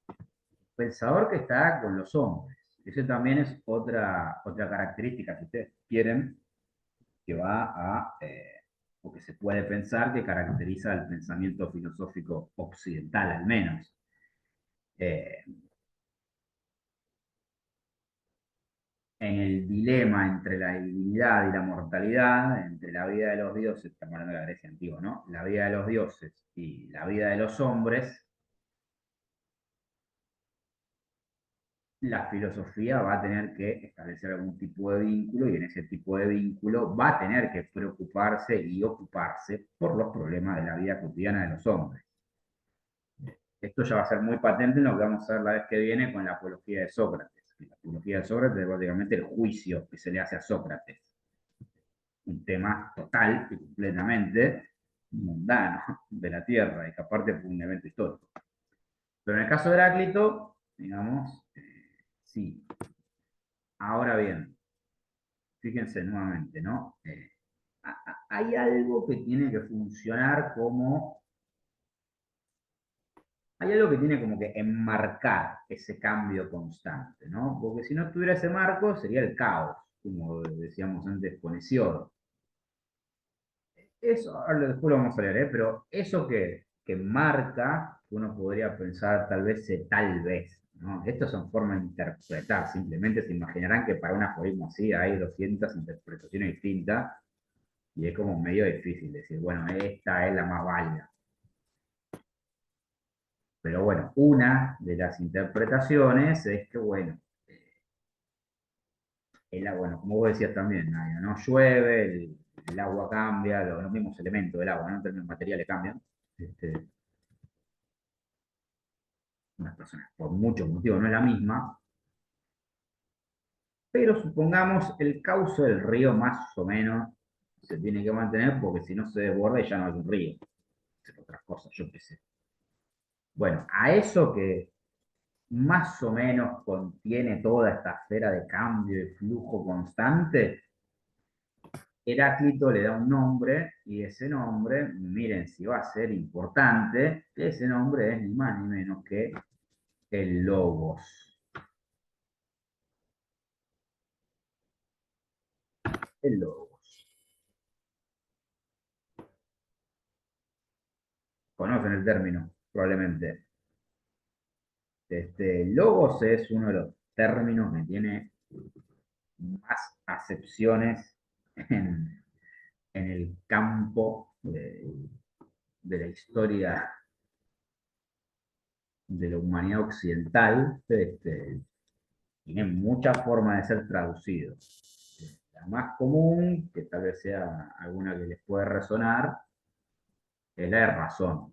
pensador que está con los hombres. Eso también es otra característica, si ustedes quieren, que va o que se puede pensar que caracteriza el pensamiento filosófico occidental, al menos. Eh, en el dilema entre la divinidad y la mortalidad, entre la vida de los dioses, estamos hablando de la Grecia antigua, ¿no? La vida de los dioses y la vida de los hombres, la filosofía va a tener que establecer algún tipo de vínculo y en ese tipo de vínculo va a tener que preocuparse y ocuparse por los problemas de la vida cotidiana de los hombres. Esto ya va a ser muy patente en lo que vamos a ver la vez que viene con la apología de Sócrates. La apología de Sócrates es básicamente el juicio que se le hace a Sócrates. Un tema total y completamente mundano de la Tierra y que aparte fue un evento histórico. Pero en el caso de Heráclito, digamos, sí. Ahora bien, fíjense nuevamente, ¿no? Hay algo que tiene que funcionar como... Hay algo que tiene como que enmarcar ese cambio constante, ¿no? Porque si no tuviera ese marco, sería el caos, como decíamos antes con Hesíodo. Eso, ahora después lo vamos a leer, ¿eh? Pero eso que marca, uno podría pensar tal vez, ¿no? Estas son formas de interpretar, simplemente se imaginarán que para un aforismo así hay 200 interpretaciones distintas y es como medio difícil decir, bueno, esta es la más válida. Pero bueno, una de las interpretaciones es que, bueno, bueno, como vos decías también, Nadia, ¿no? Llueve, el agua cambia, los mismos elementos del agua, ¿no? En términos materiales cambian. Unas personas, por muchos motivos, no es la misma, pero supongamos el cauce del río más o menos se tiene que mantener porque si no se desborda y ya no hay un río. Es otras cosas, yo qué sé. Bueno, a eso que más o menos contiene toda esta esfera de cambio y flujo constante, Heráclito le da un nombre y ese nombre, miren si va a ser importante, que ese nombre es ni más ni menos que el logos. El logos. Conocen el término, probablemente. Logos es uno de los términos que tiene más acepciones en el campo de la historia de la humanidad occidental. Tiene muchas formas de ser traducido. La más común, que tal vez sea alguna que les puede resonar, es la de razón.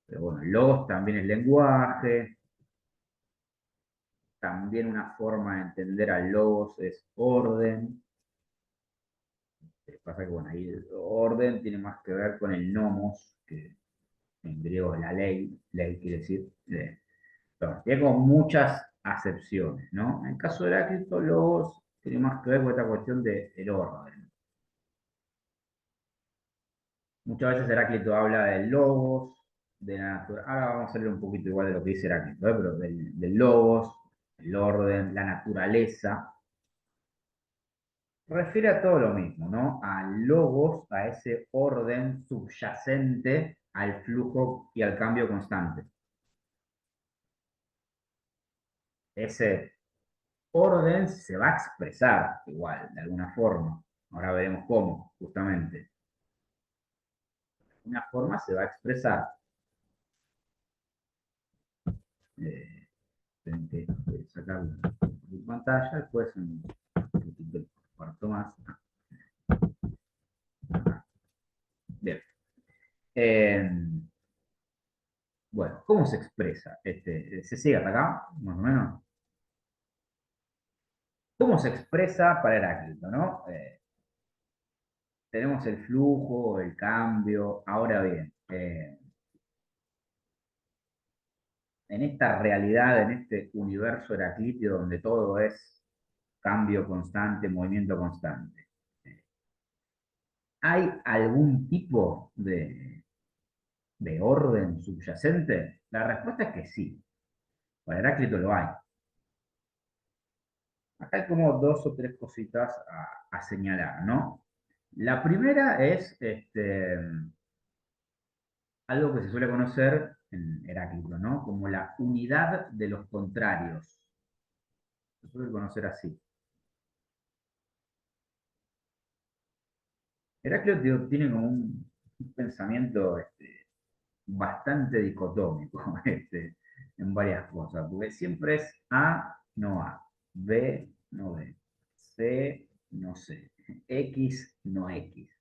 Pero bueno, logos también es lenguaje. También una forma de entender al logos es orden. Pasa que bueno, ahí el orden tiene más que ver con el nomos, que en griego es la ley, ley quiere decir. Pero tiene como muchas acepciones, ¿no? En el caso de Heráclito, logos tiene más que ver con esta cuestión del orden. Muchas veces Heráclito habla del logos, de la naturaleza. Ahora vamos a leer un poquito igual de lo que dice Heráclito, pero del logos, el orden, la naturaleza. Refiere a todo lo mismo, ¿no? Al logos, a ese orden subyacente al flujo y al cambio constante. Ese orden se va a expresar igual, de alguna forma. Ahora veremos cómo, justamente. De alguna forma se va a expresar. Intenté sacarlo de pantalla, después un poquito cuarto más. Bien. Bueno, ¿cómo se expresa? ¿Se sigue hasta acá, más o menos? ¿Cómo se expresa para Heráclito, no? Tenemos el flujo, el cambio. Ahora bien, en esta realidad, en este universo heraclíteo donde todo es cambio constante, movimiento constante, ¿hay algún tipo de orden subyacente? La respuesta es que sí. Para Heráclito lo hay. Acá hay como dos o tres cositas a señalar, ¿no? La primera es algo que se suele conocer en Heráclito, ¿no? Como la unidad de los contrarios. Se suele conocer así. Heráclito tiene como un pensamiento bastante dicotómico en varias cosas, porque siempre es A, no A, B, no B, C, no C, X, no X.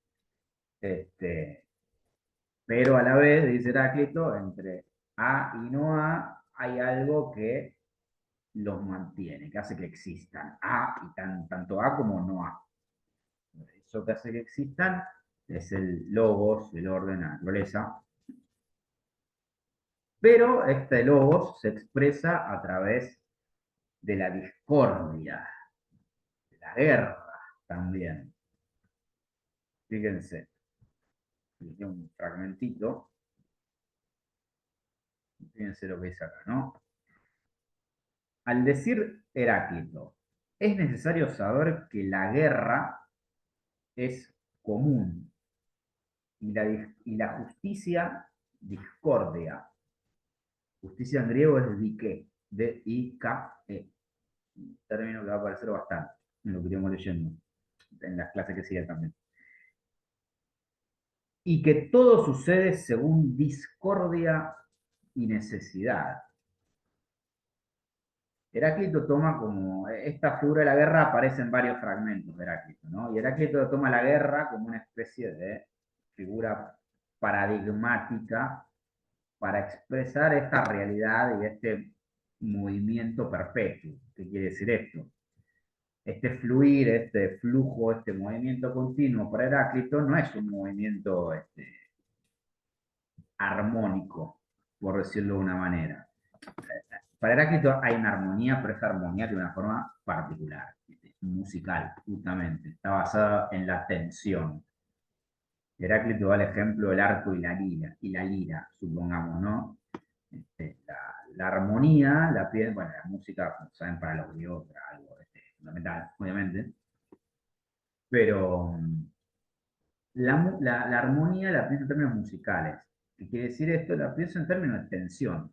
Pero a la vez, dice Heráclito, entre A y no A hay algo que los mantiene, que hace que existan. A y tanto A como no A. Eso que hace que existan es el logos, el orden, la naturaleza. Pero este logos se expresa a través de la discordia, de la guerra también. Fíjense, aquí un fragmentito. Fíjense lo que dice acá, ¿no? Al decir Heráclito, es necesario saber que la guerra es común y la justicia discordia. Justicia en griego es dike, D-I-K-E. Un término que va a aparecer bastante en lo que iremos leyendo en las clases que siguen también. Y que todo sucede según discordia y necesidad. Heráclito toma como, esta figura de la guerra aparece en varios fragmentos de Heráclito, ¿no? Y Heráclito toma la guerra como una especie de figura paradigmática para expresar esta realidad y este movimiento perpetuo. ¿Qué quiere decir esto? Este fluir, este flujo, este movimiento continuo para Heráclito no es un movimiento armónico, por decirlo de una manera. Para Heráclito hay una armonía, pero esa armonía tiene una forma particular, musical, justamente. Está basada en la tensión. Heráclito da el ejemplo del arco y la lira, supongamos, ¿no? La armonía, bueno, la música, como saben, para los griegos era algo fundamental, obviamente, pero la armonía la pienso en términos musicales. ¿Qué quiere decir esto? La pienso en términos de tensión.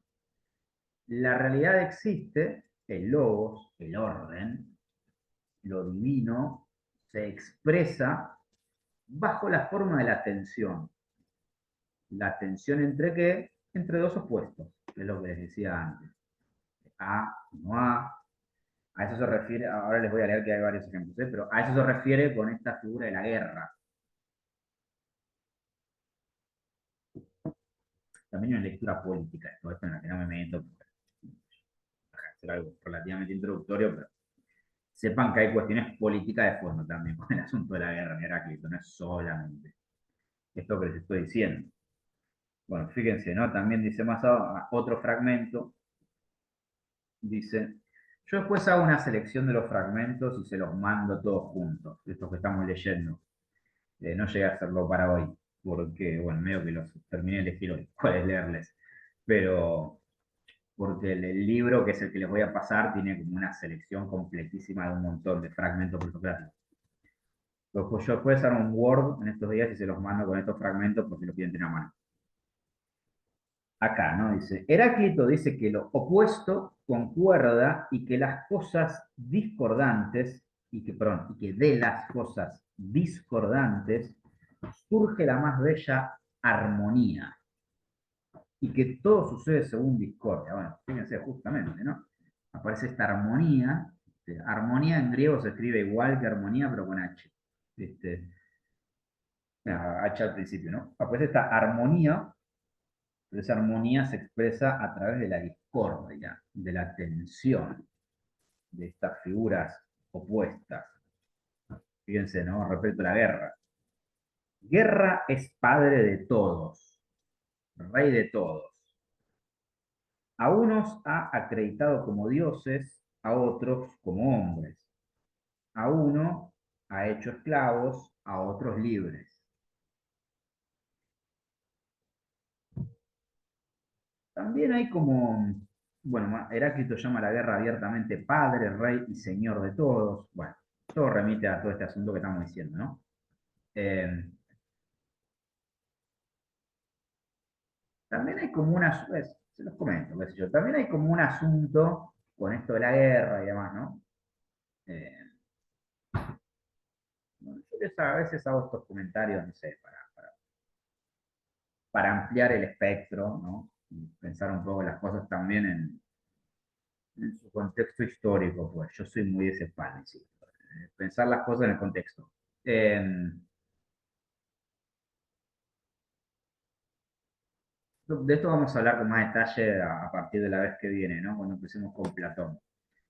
La realidad existe, el logos, el orden, lo divino, se expresa bajo la forma de la tensión. ¿La tensión entre qué? Entre dos opuestos, que es lo que les decía antes. A, no A. A eso se refiere, ahora les voy a leer que hay varios ejemplos, pero a eso se refiere con esta figura de la guerra. También una lectura política, todo esto en la que no me meto, para hacer algo relativamente introductorio, pero sepan que hay cuestiones políticas de fondo también con el asunto de la guerra en Heráclito, no es solamente esto que les estoy diciendo. Bueno, fíjense, ¿no? También dice más otro fragmento, dice, yo después hago una selección de los fragmentos y se los mando todos juntos, estos que estamos leyendo. No llegué a hacerlo para hoy, porque, bueno, medio que los terminé de elegir hoy, cuáles leerles, pero porque el libro, que es el que les voy a pasar, tiene como una selección completísima de un montón de fragmentos protocolares. Pues yo después hago un Word en estos días y se los mando con estos fragmentos por si lo quieren tener a mano. Acá, ¿no? Dice, Heráclito dice que lo opuesto concuerda y que las cosas discordantes, y que de las cosas discordantes surge la más bella armonía y que todo sucede según discordia. Bueno, fíjense justamente, ¿no? aparece esta armonía. Armonía en griego se escribe igual que armonía, pero con H. H al principio, ¿no? Aparece esta armonía, pero esa armonía se expresa a través de la discordia, de la tensión, de estas figuras opuestas. Fíjense, ¿no? Respecto a la guerra. Guerra es padre de todos, rey de todos. A unos ha acreditado como dioses, a otros como hombres. A uno ha hecho esclavos, a otros libres. También hay como, bueno, Heráclito llama a la guerra abiertamente padre, rey y señor de todos. Bueno, todo remite a todo este asunto que estamos diciendo, ¿no? También hay como una, se los comento, qué sé yo, también hay como un asunto con esto de la guerra y demás, ¿no? Eh, bueno, yo a veces hago estos comentarios, no sé, para ampliar el espectro, ¿no? Y pensar un poco las cosas también en su contexto histórico, pues yo soy muy de ese pan, ¿sí? Pensar las cosas en el contexto. De esto vamos a hablar con más detalle a partir de la vez que viene, ¿no? Cuando empecemos con Platón.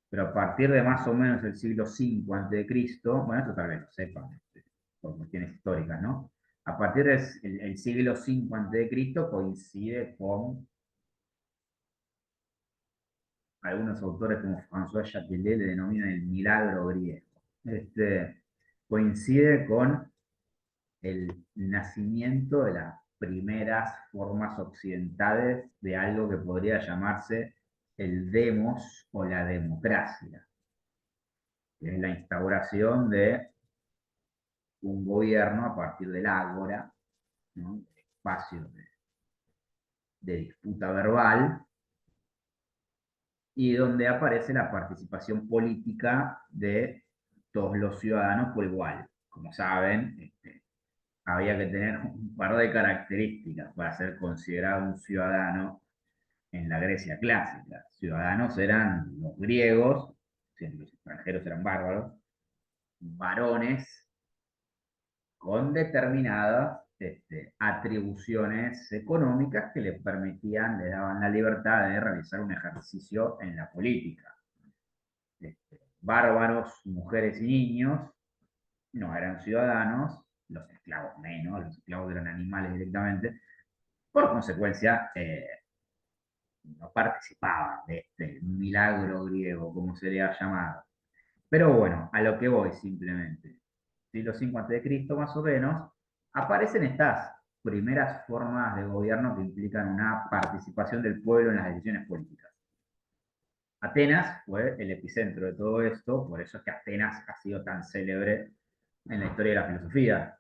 Pero a partir de más o menos el siglo V a.C., bueno, esto tal vez lo sepan, por cuestiones históricas, ¿no? A partir del el siglo V a.C. coincide con algunos autores como François Châtelet le denominan el milagro griego. Coincide con el nacimiento de las primeras formas occidentales de algo que podría llamarse el demos o la democracia, que es la instauración de un gobierno a partir del ágora, ¿no? El espacio de disputa verbal, y donde aparece la participación política de todos los ciudadanos por igual. Como saben, había que tener un par de características para ser considerado un ciudadano en la Grecia clásica. Ciudadanos eran los griegos, los extranjeros eran bárbaros, varones con determinadas atribuciones económicas que les permitían, les daban la libertad de realizar un ejercicio en la política. Bárbaros, mujeres y niños no eran ciudadanos, los esclavos menos, los esclavos eran animales directamente, por consecuencia no participaban de este milagro griego, como sería llamado. Pero bueno, a lo que voy simplemente. Siglo V a.C., más o menos, aparecen estas primeras formas de gobierno que implican una participación del pueblo en las decisiones políticas. Atenas fue el epicentro de todo esto, por eso es que Atenas ha sido tan célebre en la historia de la filosofía.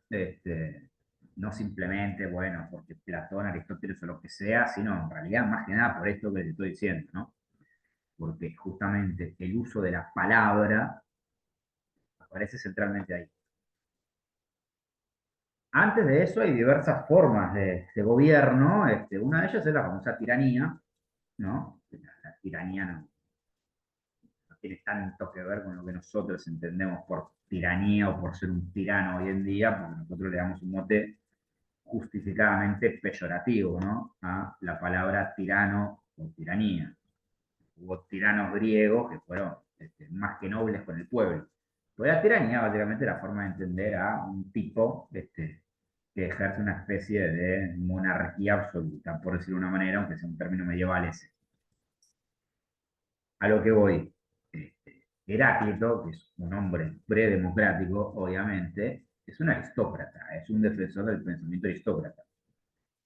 No simplemente, bueno, porque Platón, Aristóteles o lo que sea, sino en realidad más que nada por esto que les estoy diciendo, ¿no? Porque justamente el uso de la palabra aparece centralmente ahí. Antes de eso hay diversas formas de gobierno. Una de ellas es la famosa tiranía, ¿no? La tiranía no tiene tanto que ver con lo que nosotros entendemos por tiranía o por ser un tirano hoy en día, porque nosotros le damos un mote justificadamente peyorativo, ¿no? A la palabra tirano o tiranía. Hubo tiranos griegos que fueron más que nobles con el pueblo. Pues la tiranía básicamente la forma de entender a un tipo que ejerce una especie de monarquía absoluta, por decirlo de una manera, aunque sea un término medieval ese. A lo que voy, Heráclito, que es un hombre predemocrático, obviamente, es un aristócrata, es un defensor del pensamiento aristócrata.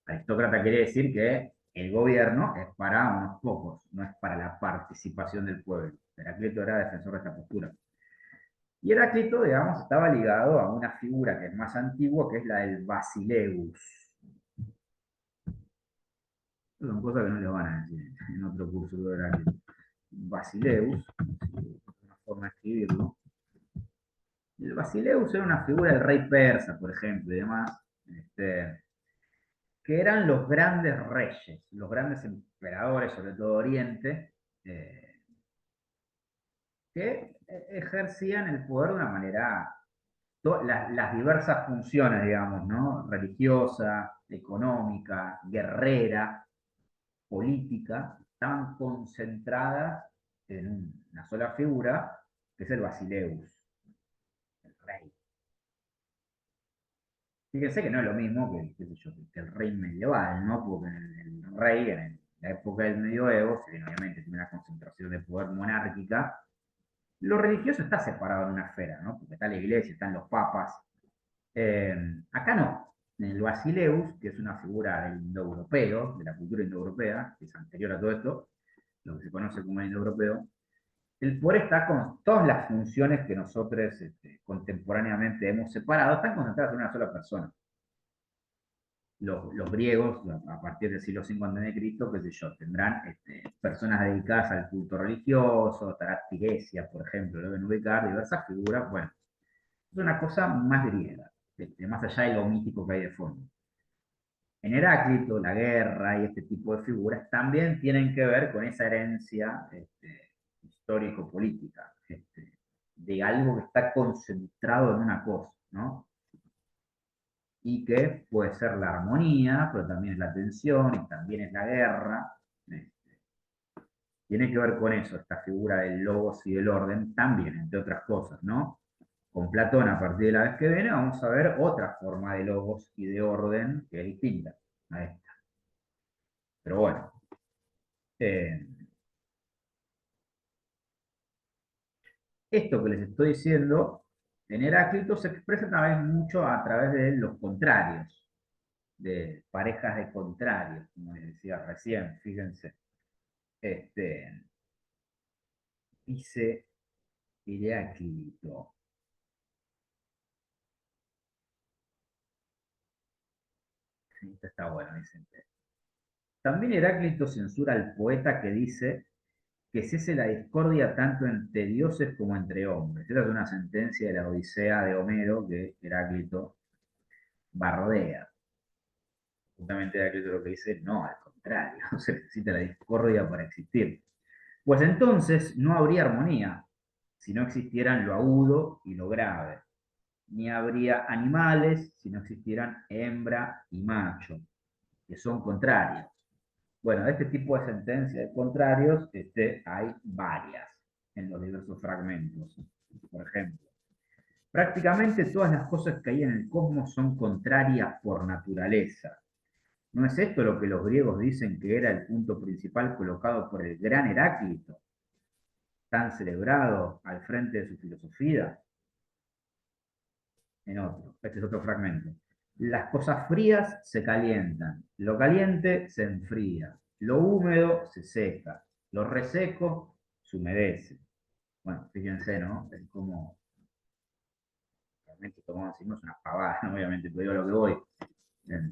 Aristócrata quiere decir que el gobierno es para unos pocos, no es para la participación del pueblo. Heráclito era defensor de esta postura. Y Heráclito, digamos, estaba ligado a una figura que es más antigua, que es la del Basileus. Son cosas que no le van a decir en otro curso de Heráclito. Basileus, una forma de escribirlo. El Basileus era una figura del rey persa, por ejemplo, y demás, que eran los grandes reyes, los grandes emperadores, sobre todo Oriente, que ejercían el poder de una manera, las diversas funciones, digamos, ¿no? Religiosa, económica, guerrera, política, estaban concentradas en una sola figura, que es el Basileus, el rey. Fíjense que no es lo mismo que el rey medieval, ¿no? Porque el rey en la época del medioevo, si bien obviamente tiene una concentración de poder monárquica, lo religioso está separado en una esfera, ¿no? Porque está la iglesia, están los papas. Acá no. En el Basileus, que es una figura del indoeuropeo, de la cultura indoeuropea, que es anterior a todo esto, lo que se conoce como el indoeuropeo, el poder está con todas las funciones que nosotros contemporáneamente hemos separado, están concentradas en una sola persona. Los griegos, a partir del siglo 50 a.C., qué sé yo, tendrán personas dedicadas al culto religioso, estará Tiresias, por ejemplo, lo deben ubicar, diversas figuras. Bueno, es una cosa más griega, más allá de lo mítico que hay de fondo. En Heráclito, la guerra y este tipo de figuras también tienen que ver con esa herencia histórico-política, de algo que está concentrado en una cosa, ¿no? Y que puede ser la armonía, pero también es la tensión y también es la guerra. Tiene que ver con eso, esta figura del logos y del orden, también, entre otras cosas, ¿no? Con Platón, a partir de la vez que viene, vamos a ver otra forma de logos y de orden que es distinta a esta. Pero bueno, esto que les estoy diciendo en Heráclito se expresa también mucho a través de los contrarios, de parejas de contrarios, como les decía recién, fíjense. Dice Heráclito. Esto está bueno, dicen. También Heráclito censura al poeta que dice que cese la discordia tanto entre dioses como entre hombres. Esta es una sentencia de la Odisea de Homero que Heráclito bardea. Justamente Heráclito lo que dice, no, al contrario, se necesita la discordia para existir. Pues entonces no habría armonía si no existieran lo agudo y lo grave, ni habría animales si no existieran hembra y macho, que son contrarios. Bueno, este tipo de sentencias de contrarios hay varias en los diversos fragmentos. Por ejemplo, prácticamente todas las cosas que hay en el cosmos son contrarias por naturaleza. ¿No es esto lo que los griegos dicen que era el punto principal colocado por el gran Heráclito, tan celebrado al frente de su filosofía? En otro, este es otro fragmento. Las cosas frías se calientan, lo caliente se enfría, lo húmedo se seca, lo reseco se humedece. Bueno, fíjense, ¿no? Es como, realmente esto como decimos una pavada, ¿no? Obviamente, pero digo lo que voy.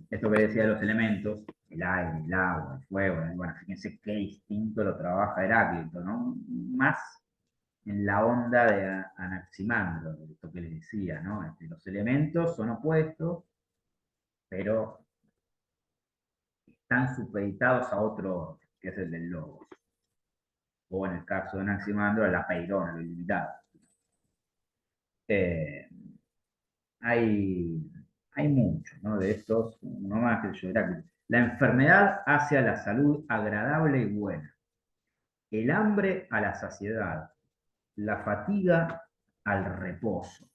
Esto que decía de los elementos, el aire, el agua, el fuego, bueno, fíjense qué distinto lo trabaja Heráclito, ¿no? Más en la onda de Anaximandro, de esto que les decía, ¿no? Los elementos son opuestos, pero están supeditados a otro, que es el del logos. O en el caso de Anaximandro, la peirona, lo ilimitado. Eh, hay muchos, ¿no? De estos, uno más que yo, la enfermedad hace a la salud agradable y buena, el hambre a la saciedad, la fatiga al reposo.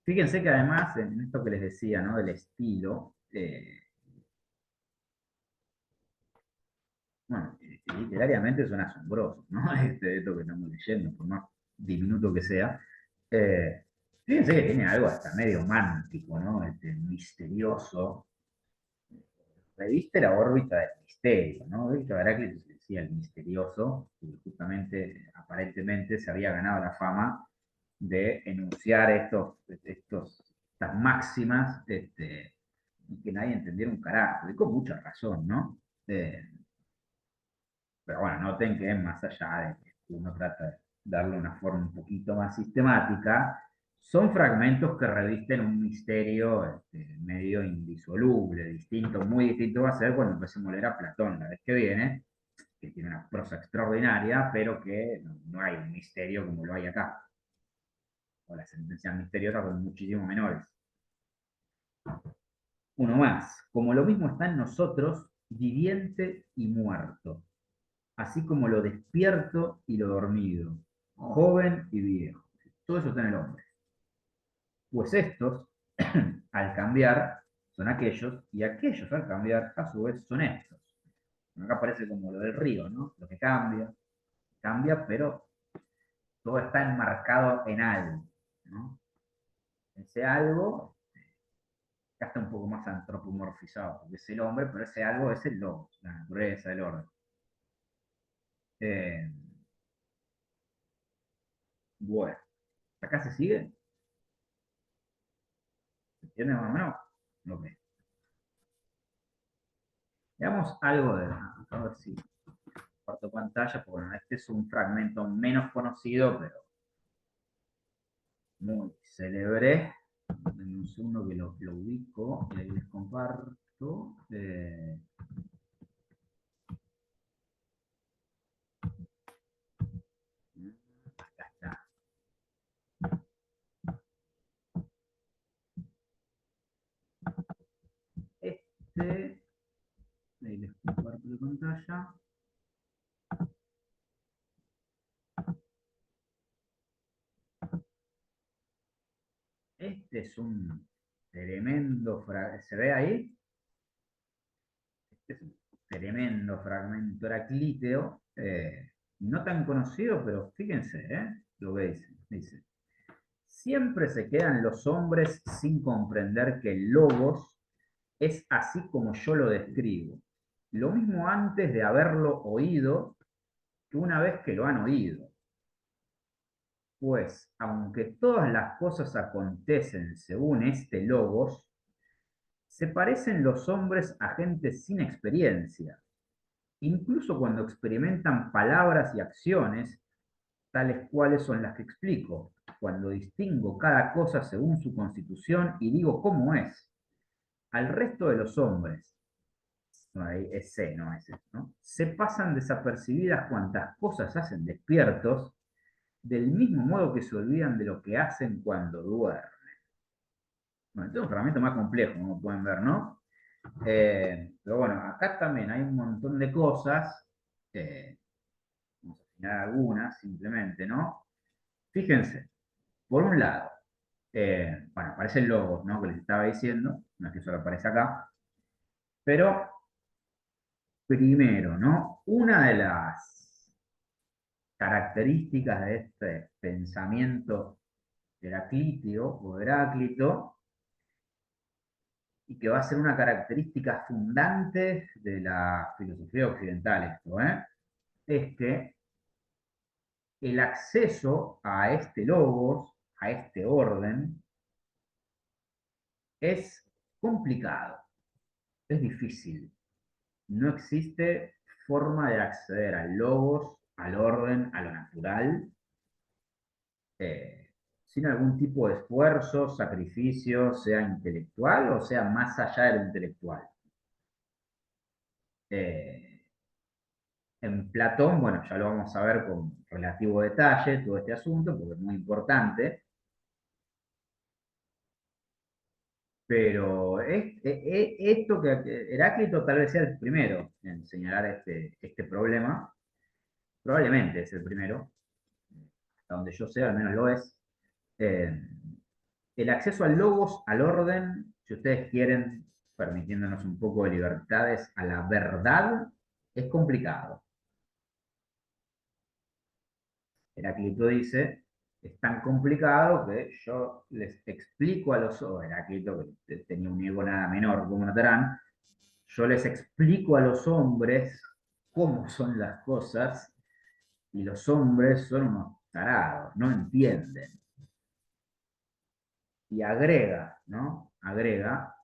Fíjense que además, en esto que les decía, ¿no? Del estilo, bueno, literariamente son asombrosos, ¿no? Esto que estamos leyendo, por más diminuto que sea. Eh, Fíjense que tiene algo hasta medio mántico, ¿no? Misterioso. Reviste la órbita del misterio, ¿no? De hecho, Heráclito se decía el misterioso, que justamente, aparentemente, se había ganado la fama de enunciar estas máximas y que nadie entendiera un carajo, y con mucha razón, ¿no? Pero bueno, noten que más allá de que uno trata de darle una forma un poquito más sistemática, son fragmentos que revisten un misterio medio indisoluble, distinto, muy distinto va a ser cuando empecemos a leer a Platón la vez que viene, que tiene una prosa extraordinaria, pero que no hay un misterio como lo hay acá. O las sentencias misteriosas son muchísimo menores. Uno más. Como lo mismo está en nosotros, viviente y muerto, así como lo despierto y lo dormido, joven y viejo. Todo eso está en el hombre. Pues estos, al cambiar, son aquellos, y aquellos al cambiar, a su vez, son estos. Acá parece como lo del río, ¿no? Lo que cambia, pero todo está enmarcado en algo, ¿no? Ese algo ya está un poco más antropomorfizado, porque es el hombre, pero ese algo es el logos, la naturaleza, el orden. Eh, bueno, ¿acá se sigue? ¿Se entiende más o menos? Ok. Veamos algo de... A ver si comparto pantalla, porque bueno, este es un fragmento menos conocido, pero muy célebre. En un segundo que lo ubico y ahí les comparto. Acá está. Ahí les comparto la pantalla. Este es un tremendo fragmento. ¿Se ve ahí? Este es un tremendo fragmento heraclíteo. No tan conocido, pero fíjense, lo que dice. Dice: siempre se quedan los hombres sin comprender que el logos es así como yo lo describo. Lo mismo antes de haberlo oído que una vez que lo han oído. Pues, aunque todas las cosas acontecen según este logos, se parecen los hombres a gente sin experiencia, incluso cuando experimentan palabras y acciones, tales cuales son las que explico, cuando distingo cada cosa según su constitución y digo cómo es. Al resto de los hombres, no, es C, no es eso, ¿no? Se pasan desapercibidas cuantas cosas hacen despiertos, del mismo modo que se olvidan de lo que hacen cuando duermen. Bueno, este es un fragmento más complejo, como pueden ver, ¿no? Pero bueno, acá también hay un montón de cosas, vamos a señalar algunas simplemente, ¿no? Fíjense, por un lado, bueno, aparecen logos, ¿no? Que les estaba diciendo, no es que solo aparece acá, pero primero, ¿no? Una de las características de este pensamiento heraclíteo o heráclito, y que va a ser una característica fundante de la filosofía occidental esto, es que el acceso a este logos, a este orden, es complicado, es difícil. No existe forma de acceder al logos, al orden, a lo natural, sin algún tipo de esfuerzo, sacrificio, sea intelectual o sea más allá de lo intelectual. En Platón, bueno, ya lo vamos a ver con relativo detalle, todo este asunto, porque es muy importante, pero esto que Heráclito tal vez sea el primero en señalar este problema, probablemente es el primero, hasta donde yo sé, al menos lo es. Eh, el acceso al logos, al orden, si ustedes quieren, permitiéndonos un poco de libertades, a la verdad, es complicado. Heráclito dice, es tan complicado que yo les explico a los hombres, Heráclito, que tenía un ego nada menor, como notarán, yo les explico a los hombres cómo son las cosas y los hombres son unos tarados, no entienden. Y agrega, ¿no? Agrega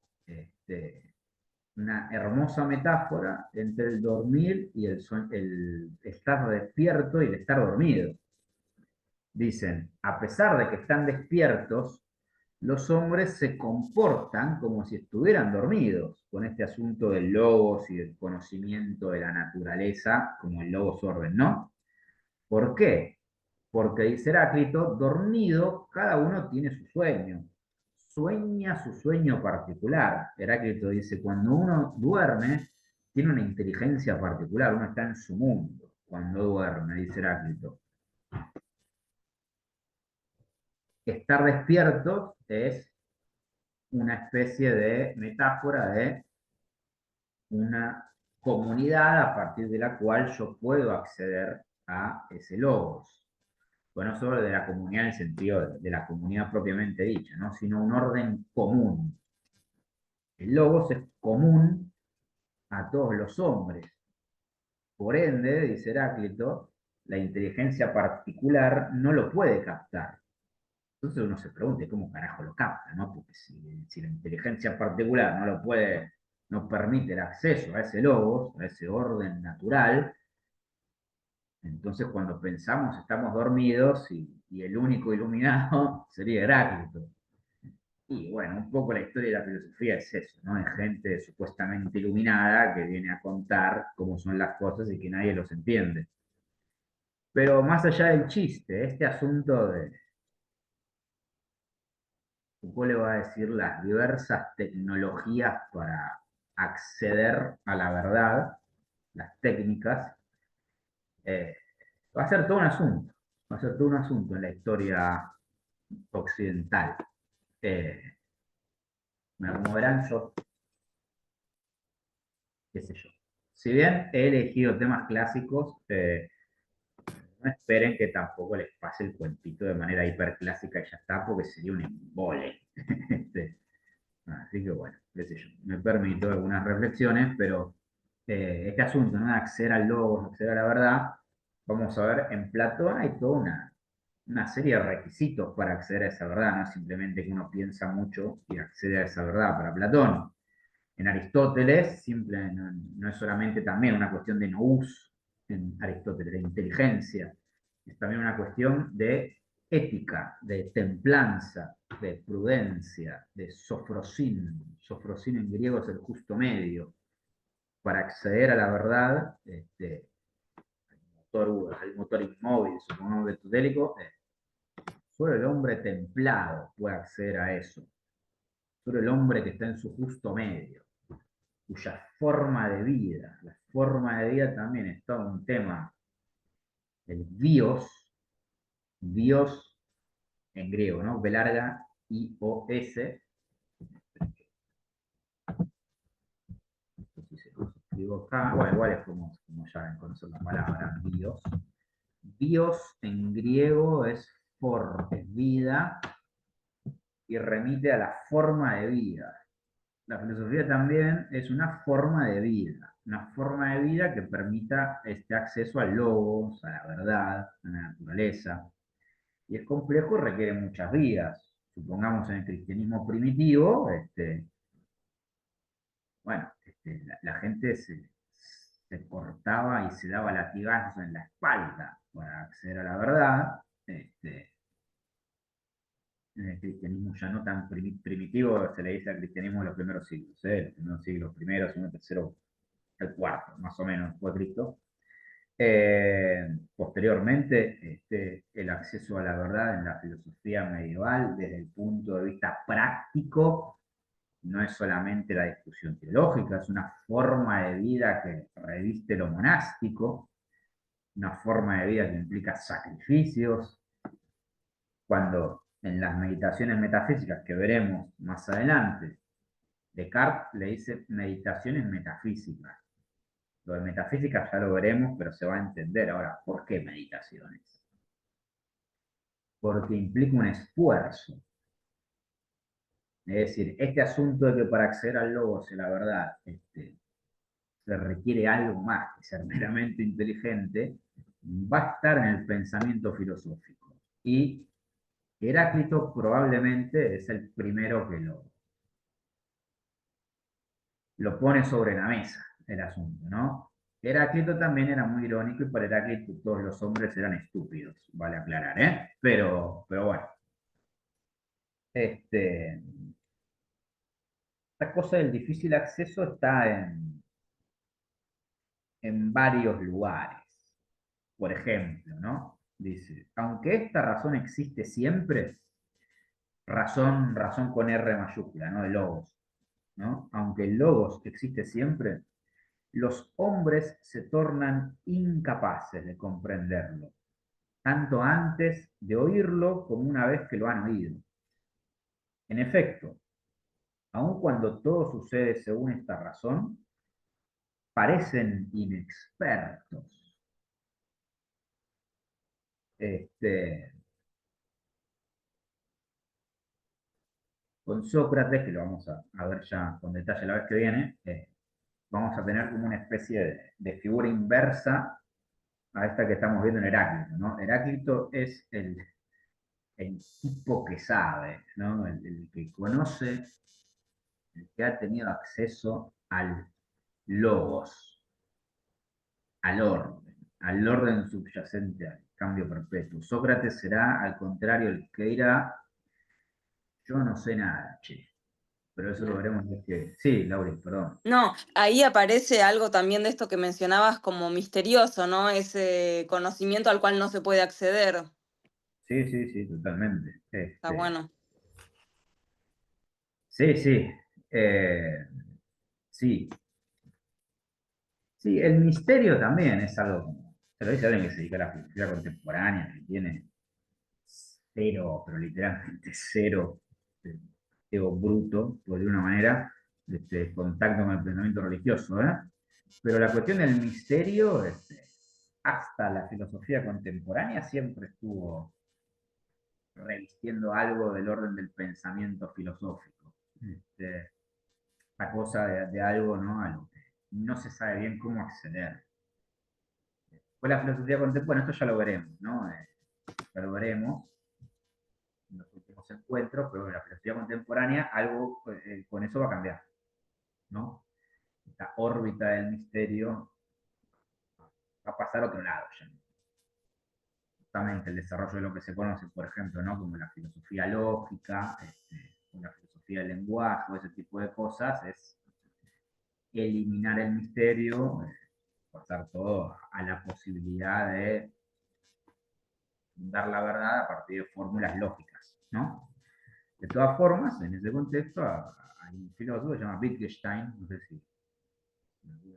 una hermosa metáfora entre el dormir y el estar despierto y el estar dormido. Dicen, a pesar de que están despiertos, los hombres se comportan como si estuvieran dormidos, con este asunto del logos y del conocimiento de la naturaleza, como el logos orden, ¿no? ¿Por qué? Porque dice Heráclito, dormido, cada uno tiene su sueño. Sueña su sueño particular. Heráclito dice, cuando uno duerme, tiene una inteligencia particular, uno está en su mundo cuando duerme, dice Heráclito. Estar despierto es una especie de metáfora de una comunidad a partir de la cual yo puedo acceder a ese logos. Bueno, no solo de la comunidad en el sentido de la comunidad propiamente dicha, ¿no? Sino un orden común. El logos es común a todos los hombres. Por ende, dice Heráclito, la inteligencia particular no lo puede captar. Entonces uno se pregunta, ¿cómo carajo lo capta? ¿No? Porque si la inteligencia particular no lo puede, no permite el acceso a ese logos, a ese orden natural, entonces cuando pensamos estamos dormidos y el único iluminado sería Heráclito. Y bueno, un poco la historia de la filosofía es eso, ¿no? Es gente supuestamente iluminada que viene a contar cómo son las cosas y que nadie los entiende. Pero más allá del chiste, este asunto de, Foucault le va a decir las diversas tecnologías para acceder a la verdad, las técnicas, eh, va a ser todo un asunto, va a ser todo un asunto en la historia occidental. Eh, como verán, yo, qué sé yo. Si bien he elegido temas clásicos, no esperen que tampoco les pase el cuentito de manera hiperclásica y ya está, porque sería un embole. Este, así que bueno, qué sé yo. Me permito algunas reflexiones, pero este asunto, ¿no? De acceder al logos, acceder a la verdad, vamos a ver, en Platón hay toda una serie de requisitos para acceder a esa verdad, no es simplemente que uno piensa mucho y accede a esa verdad para Platón. En Aristóteles, no es solamente también una cuestión de nous en Aristóteles, de inteligencia, es también una cuestión de ética, de templanza, de prudencia, de sofrosín. Sofrosín en griego es el justo medio. Para acceder a la verdad, al motor inmóvil, supongamos aristotélico, solo el hombre templado puede acceder a eso. Solo el hombre que está en su justo medio, cuya forma de vida, la forma de vida también es todo un tema, el bios en griego, ¿no? B larga, I-O-S, si se lo escribo acá, bueno, igual es como ya conocer la palabra, bios. Bios en griego es es vida, y remite a la forma de vida. La filosofía también es una forma de vida que permita este acceso al logos, a la verdad, a la naturaleza. Y es complejo, requiere muchas vidas. Supongamos en el cristianismo primitivo, bueno, la gente se cortaba y se daba latigazos en la espalda para acceder a la verdad. En el cristianismo ya no tan primitivo, se le dice al cristianismo de los primeros siglos, los primeros siglos, primero, segundo, tercero, el cuarto, más o menos, fue Cristo. Posteriormente, el acceso a la verdad en la filosofía medieval, desde el punto de vista práctico, no es solamente la discusión teológica, es una forma de vida que reviste lo monástico, una forma de vida que implica sacrificios, cuando en las meditaciones metafísicas que veremos más adelante, Descartes le dice meditaciones metafísicas. Lo de metafísica ya lo veremos, pero se va a entender ahora. ¿Por qué meditaciones? Porque implica un esfuerzo. Es decir, este asunto de que para acceder al logos y la verdad se requiere algo más que ser meramente inteligente, va a estar en el pensamiento filosófico. Y Heráclito probablemente es el primero que lo pone sobre la mesa, el asunto, ¿no? Heráclito también era muy irónico y para Heráclito todos los hombres eran estúpidos, vale aclarar, ¿eh? Pero bueno. Esta cosa del difícil acceso está en varios lugares. Por ejemplo, ¿no? Dice, aunque esta razón existe siempre, razón con R mayúscula, ¿no? De logos, ¿no? Aunque el logos existe siempre, los hombres se tornan incapaces de comprenderlo, tanto antes de oírlo como una vez que lo han oído. En efecto, aun cuando todo sucede según esta razón, parecen inexpertos. Con Sócrates, que lo vamos a ver ya con detalle la vez que viene, vamos a tener como una especie de figura inversa a esta que estamos viendo en Heráclito, ¿no? Heráclito es el tipo que sabe, ¿no? El que conoce, el que ha tenido acceso al logos, al orden subyacente al cambio perpetuo. Sócrates será, al contrario, el que dirá, yo no sé nada, che. Pero eso lo veremos después que... Sí, Lauri, perdón. No, ahí aparece algo también de esto que mencionabas como misterioso, ¿no? Ese conocimiento al cual no se puede acceder. Sí, sí, sí, totalmente. Está bueno. Sí, sí. eh, sí. Sí, el misterio también es algo como... Se lo dice alguien que se dedica a la filosofía contemporánea, que tiene cero, pero literalmente cero ego bruto, por de una manera, contacto con el pensamiento religioso, ¿eh? Pero la cuestión del misterio, hasta la filosofía contemporánea, siempre estuvo revistiendo algo del orden del pensamiento filosófico. La cosa de algo, ¿no? A lo que no se sabe bien cómo acceder. Pues la filosofía contemporánea, esto ya lo veremos, ¿no? Ya lo veremos en los últimos encuentros, pero en la filosofía contemporánea algo con eso va a cambiar, ¿no? Esta órbita del misterio va a pasar a otro lado ya. Justamente el desarrollo de lo que se conoce, por ejemplo, ¿no? Como la filosofía lógica, la filosofía del lenguaje, ese tipo de cosas, es eliminar el misterio, pasar todo a la posibilidad de dar la verdad a partir de fórmulas lógicas, ¿no? De todas formas, en ese contexto, hay un filósofo que se llama Wittgenstein, no sé si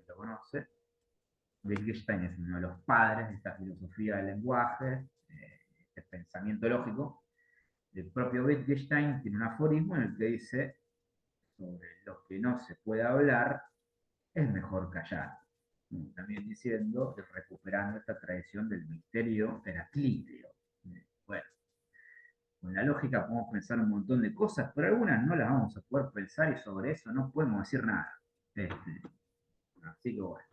lo conoce. Wittgenstein es uno de los padres de esta filosofía del lenguaje, este pensamiento lógico. El propio Wittgenstein tiene un aforismo en el que dice, sobre lo que no se puede hablar, es mejor callar. También diciendo, recuperando esta tradición del misterio heraclíteo. Bueno, con la lógica podemos pensar un montón de cosas, pero algunas no las vamos a poder pensar y sobre eso no podemos decir nada. Así que bueno,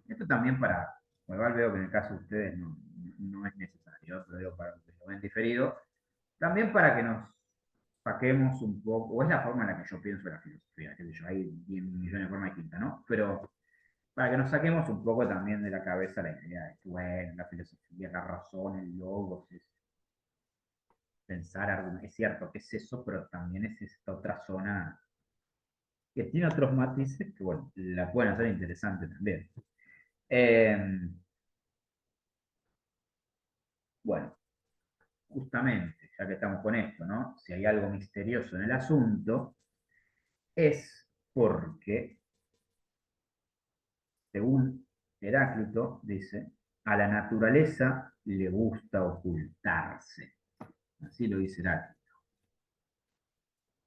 esto también igual veo que en el caso de ustedes no es necesario, pero digo para los que lo ven diferido, también para que nos saquemos un poco, o es la forma en la que yo pienso de la filosofía, que yo, hay 10 millones de formas distintas, ¿no? Pero para que nos saquemos un poco también de la cabeza la idea de que, bueno, la filosofía, la razón, el logos, es pensar, es cierto que es eso, pero también es esta otra zona que tiene otros matices que, bueno, la pueden hacer interesante también. Bueno, justamente, ya que estamos con esto, ¿no? Si hay algo misterioso en el asunto, es porque, según Heráclito, dice, a la naturaleza le gusta ocultarse. Así lo dice Heráclito.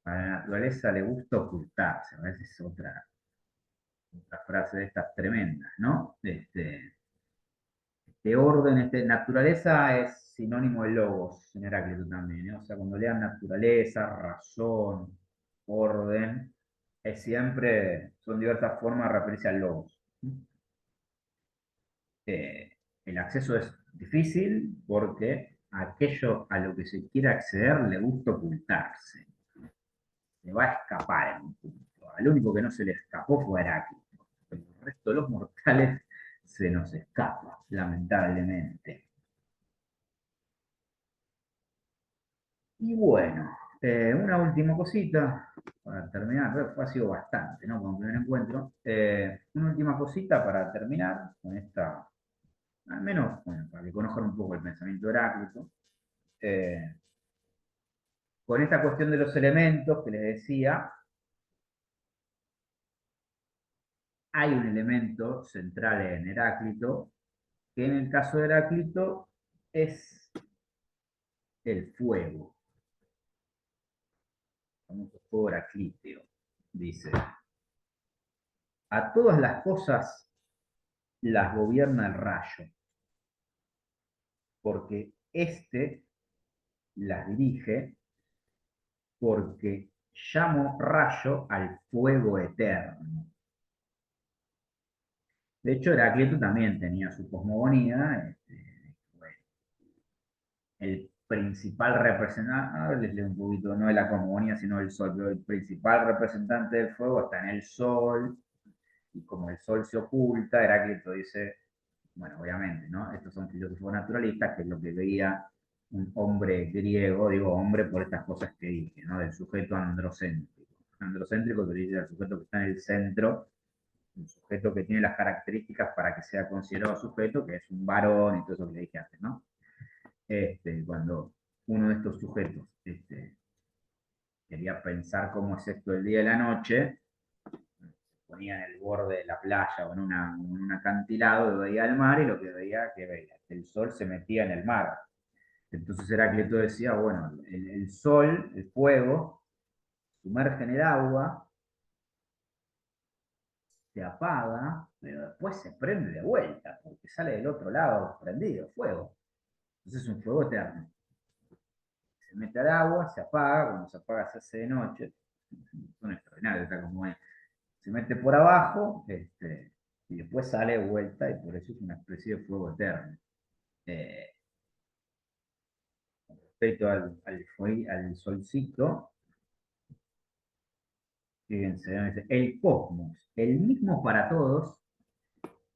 A la naturaleza le gusta ocultarse. A veces es otra frase de estas tremendas, ¿no? Orden, naturaleza es sinónimo de logos en Heráclito también, ¿eh? O sea, cuando lean naturaleza, razón, orden, son diversas formas de referirse al logos. El acceso es difícil porque aquello a lo que se quiere acceder le gusta ocultarse. Le va a escapar en un punto. Al único que no se le escapó fue a Heráclito. El resto de los mortales se nos escapa, lamentablemente. Y bueno, Una última cosita para terminar, ha sido bastante, ¿no? Como primer encuentro. Una última cosita para terminar con esta, al menos, bueno, para que conozcan un poco el pensamiento de Heráclito. Con esta cuestión de los elementos que les decía, hay un elemento central en Heráclito, que en el caso de Heráclito es el fuego. El famoso fuego heraclíteo, dice. A todas las cosas las gobierna el rayo, porque éste las dirige, porque llamo rayo al fuego eterno. De hecho, Heráclito también tenía su cosmogonía. Bueno, el principal representante, les leo un poquito, no de la cosmogonía, sino del sol, pero el principal representante del fuego está en el sol, y como el sol se oculta, Heráclito dice, bueno, obviamente, ¿no? Estos son filósofos naturalistas, que es lo que veía un hombre griego, digo hombre por estas cosas que dije, ¿no? Del sujeto androcéntrico. Androcéntrico que dice el sujeto que está en el centro, un sujeto que tiene las características para que sea considerado sujeto, que es un varón y todo eso que le dije antes, ¿no? Cuando uno de estos sujetos quería pensar cómo es esto el día y la noche, ponía en el borde de la playa o en un acantilado, veía el mar y lo que veía, el sol se metía en el mar. Entonces Heráclito decía, bueno, el sol, el fuego, sumerge en el agua, se apaga, pero después se prende de vuelta, porque sale del otro lado prendido, fuego. Entonces es un fuego eterno. Se mete al agua, se apaga, cuando se apaga se hace de noche. Son extraordinarios, está como se mete por abajo, y después sale de vuelta, y por eso es una especie de fuego eterno. Respecto al solcito, fíjense, dice, el cosmos, el mismo para todos,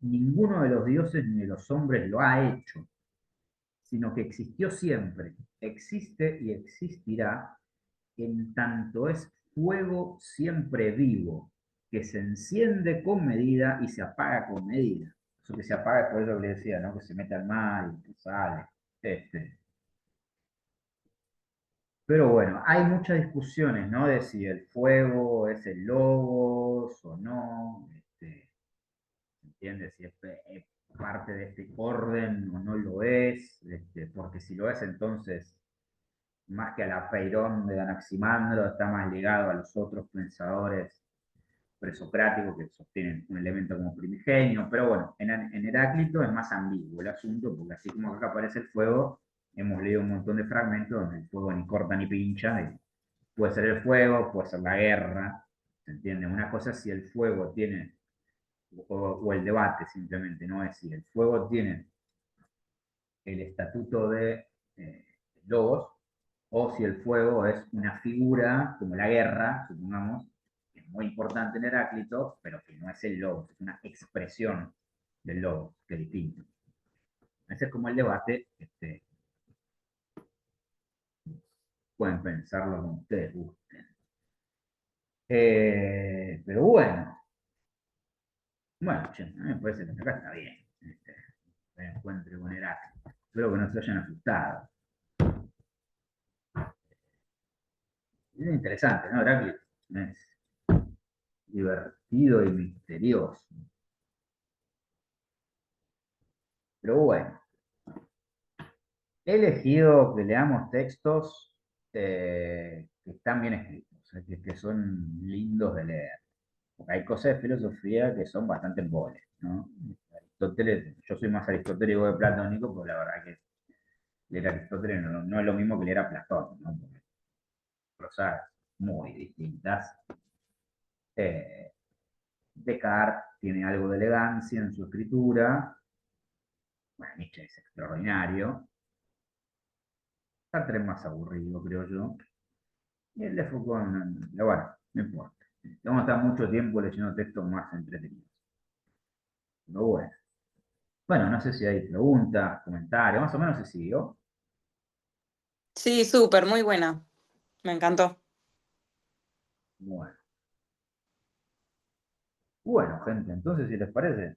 ninguno de los dioses ni de los hombres lo ha hecho, sino que existió siempre, existe y existirá, en tanto es fuego siempre vivo, que se enciende con medida y se apaga con medida. Eso que se apaga es por eso que le decía, ¿no? Que se mete al mar y sale. Pero bueno, hay muchas discusiones, ¿no? De si el fuego es el logos o no, ¿entiendes? Si es parte de este orden o no lo es, porque si lo es, entonces, más que a la Peirón de Anaximandro, está más ligado a los otros pensadores presocráticos que sostienen un elemento como primigenio, pero bueno, en Heráclito es más ambiguo el asunto, porque así como acá aparece el fuego, hemos leído un montón de fragmentos donde el fuego ni corta ni pincha, y puede ser el fuego, puede ser la guerra, ¿se entiende? Una cosa es si el fuego tiene, o el debate simplemente, no es si el fuego tiene el estatuto de logos, o si el fuego es una figura, como la guerra, supongamos, que es muy importante en Heráclito, pero que no es el logos, es una expresión del logos, que es distinto. Ese es como el debate, pueden pensarlo como ustedes gusten. Pero bueno, che, a mí me parece que acá está bien, el encuentro con Heráclito. Espero que no se hayan asustado. Es interesante, ¿no? Heráclito es divertido y misterioso. Pero bueno, he elegido que leamos textos que están bien escritos, que son lindos de leer. Porque hay cosas de filosofía que son bastante emboles, ¿no? Aristóteles, yo soy más aristotélico que platónico, porque la verdad que leer a Aristóteles no es lo mismo que leer a Platón, ¿no? Porque cosas muy distintas. Descartes tiene algo de elegancia en su escritura. Bueno, Nietzsche es extraordinario. Sartre es más aburrido, creo yo. Y el de Foucault, bueno, no importa. Vamos a estar mucho tiempo leyendo textos más entretenidos. Pero bueno. Bueno, no sé si hay preguntas, comentarios, más o menos se siguió. Sí, súper, muy buena. Me encantó. Bueno. Bueno, gente, entonces, si les parece,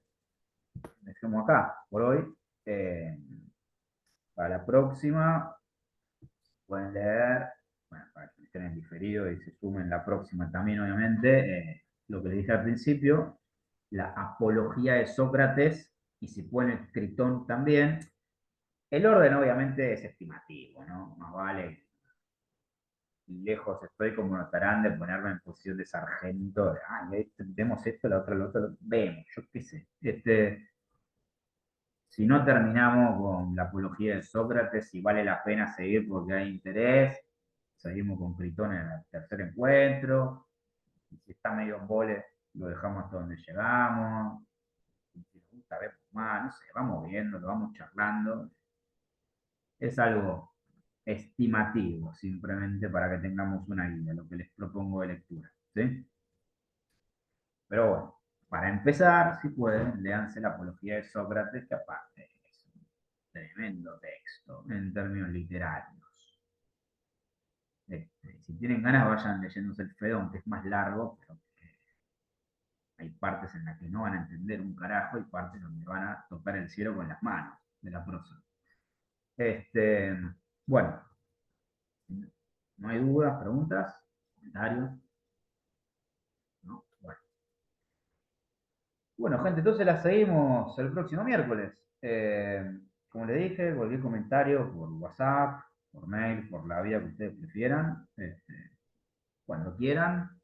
dejemos acá por hoy. Para la próxima, pueden leer, bueno, para que estén en diferido y se sumen la próxima también, obviamente, lo que les dije al principio, la apología de Sócrates, y si ponen Tritón también. El orden, obviamente, es estimativo, ¿no? Más vale, lejos estoy, como notarán, de ponerme en posición de sargento, de, vemos esto, la otra, lo otro, vemos, yo qué sé. Si no terminamos con la apología de Sócrates, si vale la pena seguir porque hay interés, seguimos con Critón en el tercer encuentro, y si está medio en vole, lo dejamos hasta donde llegamos, y si nos gusta, vemos más, no sé, vamos viendo, lo vamos charlando. Es algo estimativo, simplemente para que tengamos una guía, lo que les propongo de lectura, ¿sí? Pero bueno, para empezar, si pueden, léanse la Apología de Sócrates, que aparte es un tremendo texto en términos literarios. Si tienen ganas, vayan leyéndose el Fedón, que es más largo, pero hay partes en las que no van a entender un carajo y partes donde van a tocar el cielo con las manos de la prosa. Bueno, no hay dudas, preguntas, comentarios. ¿No? Bueno, gente, entonces la seguimos el próximo miércoles. Como les dije, cualquier comentario por WhatsApp, por mail, por la vía que ustedes prefieran. Cuando quieran,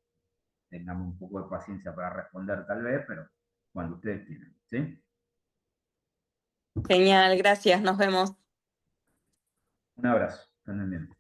tengamos un poco de paciencia para responder tal vez, pero cuando ustedes quieran, ¿sí? Genial, gracias, nos vemos. Un abrazo, que anden bien.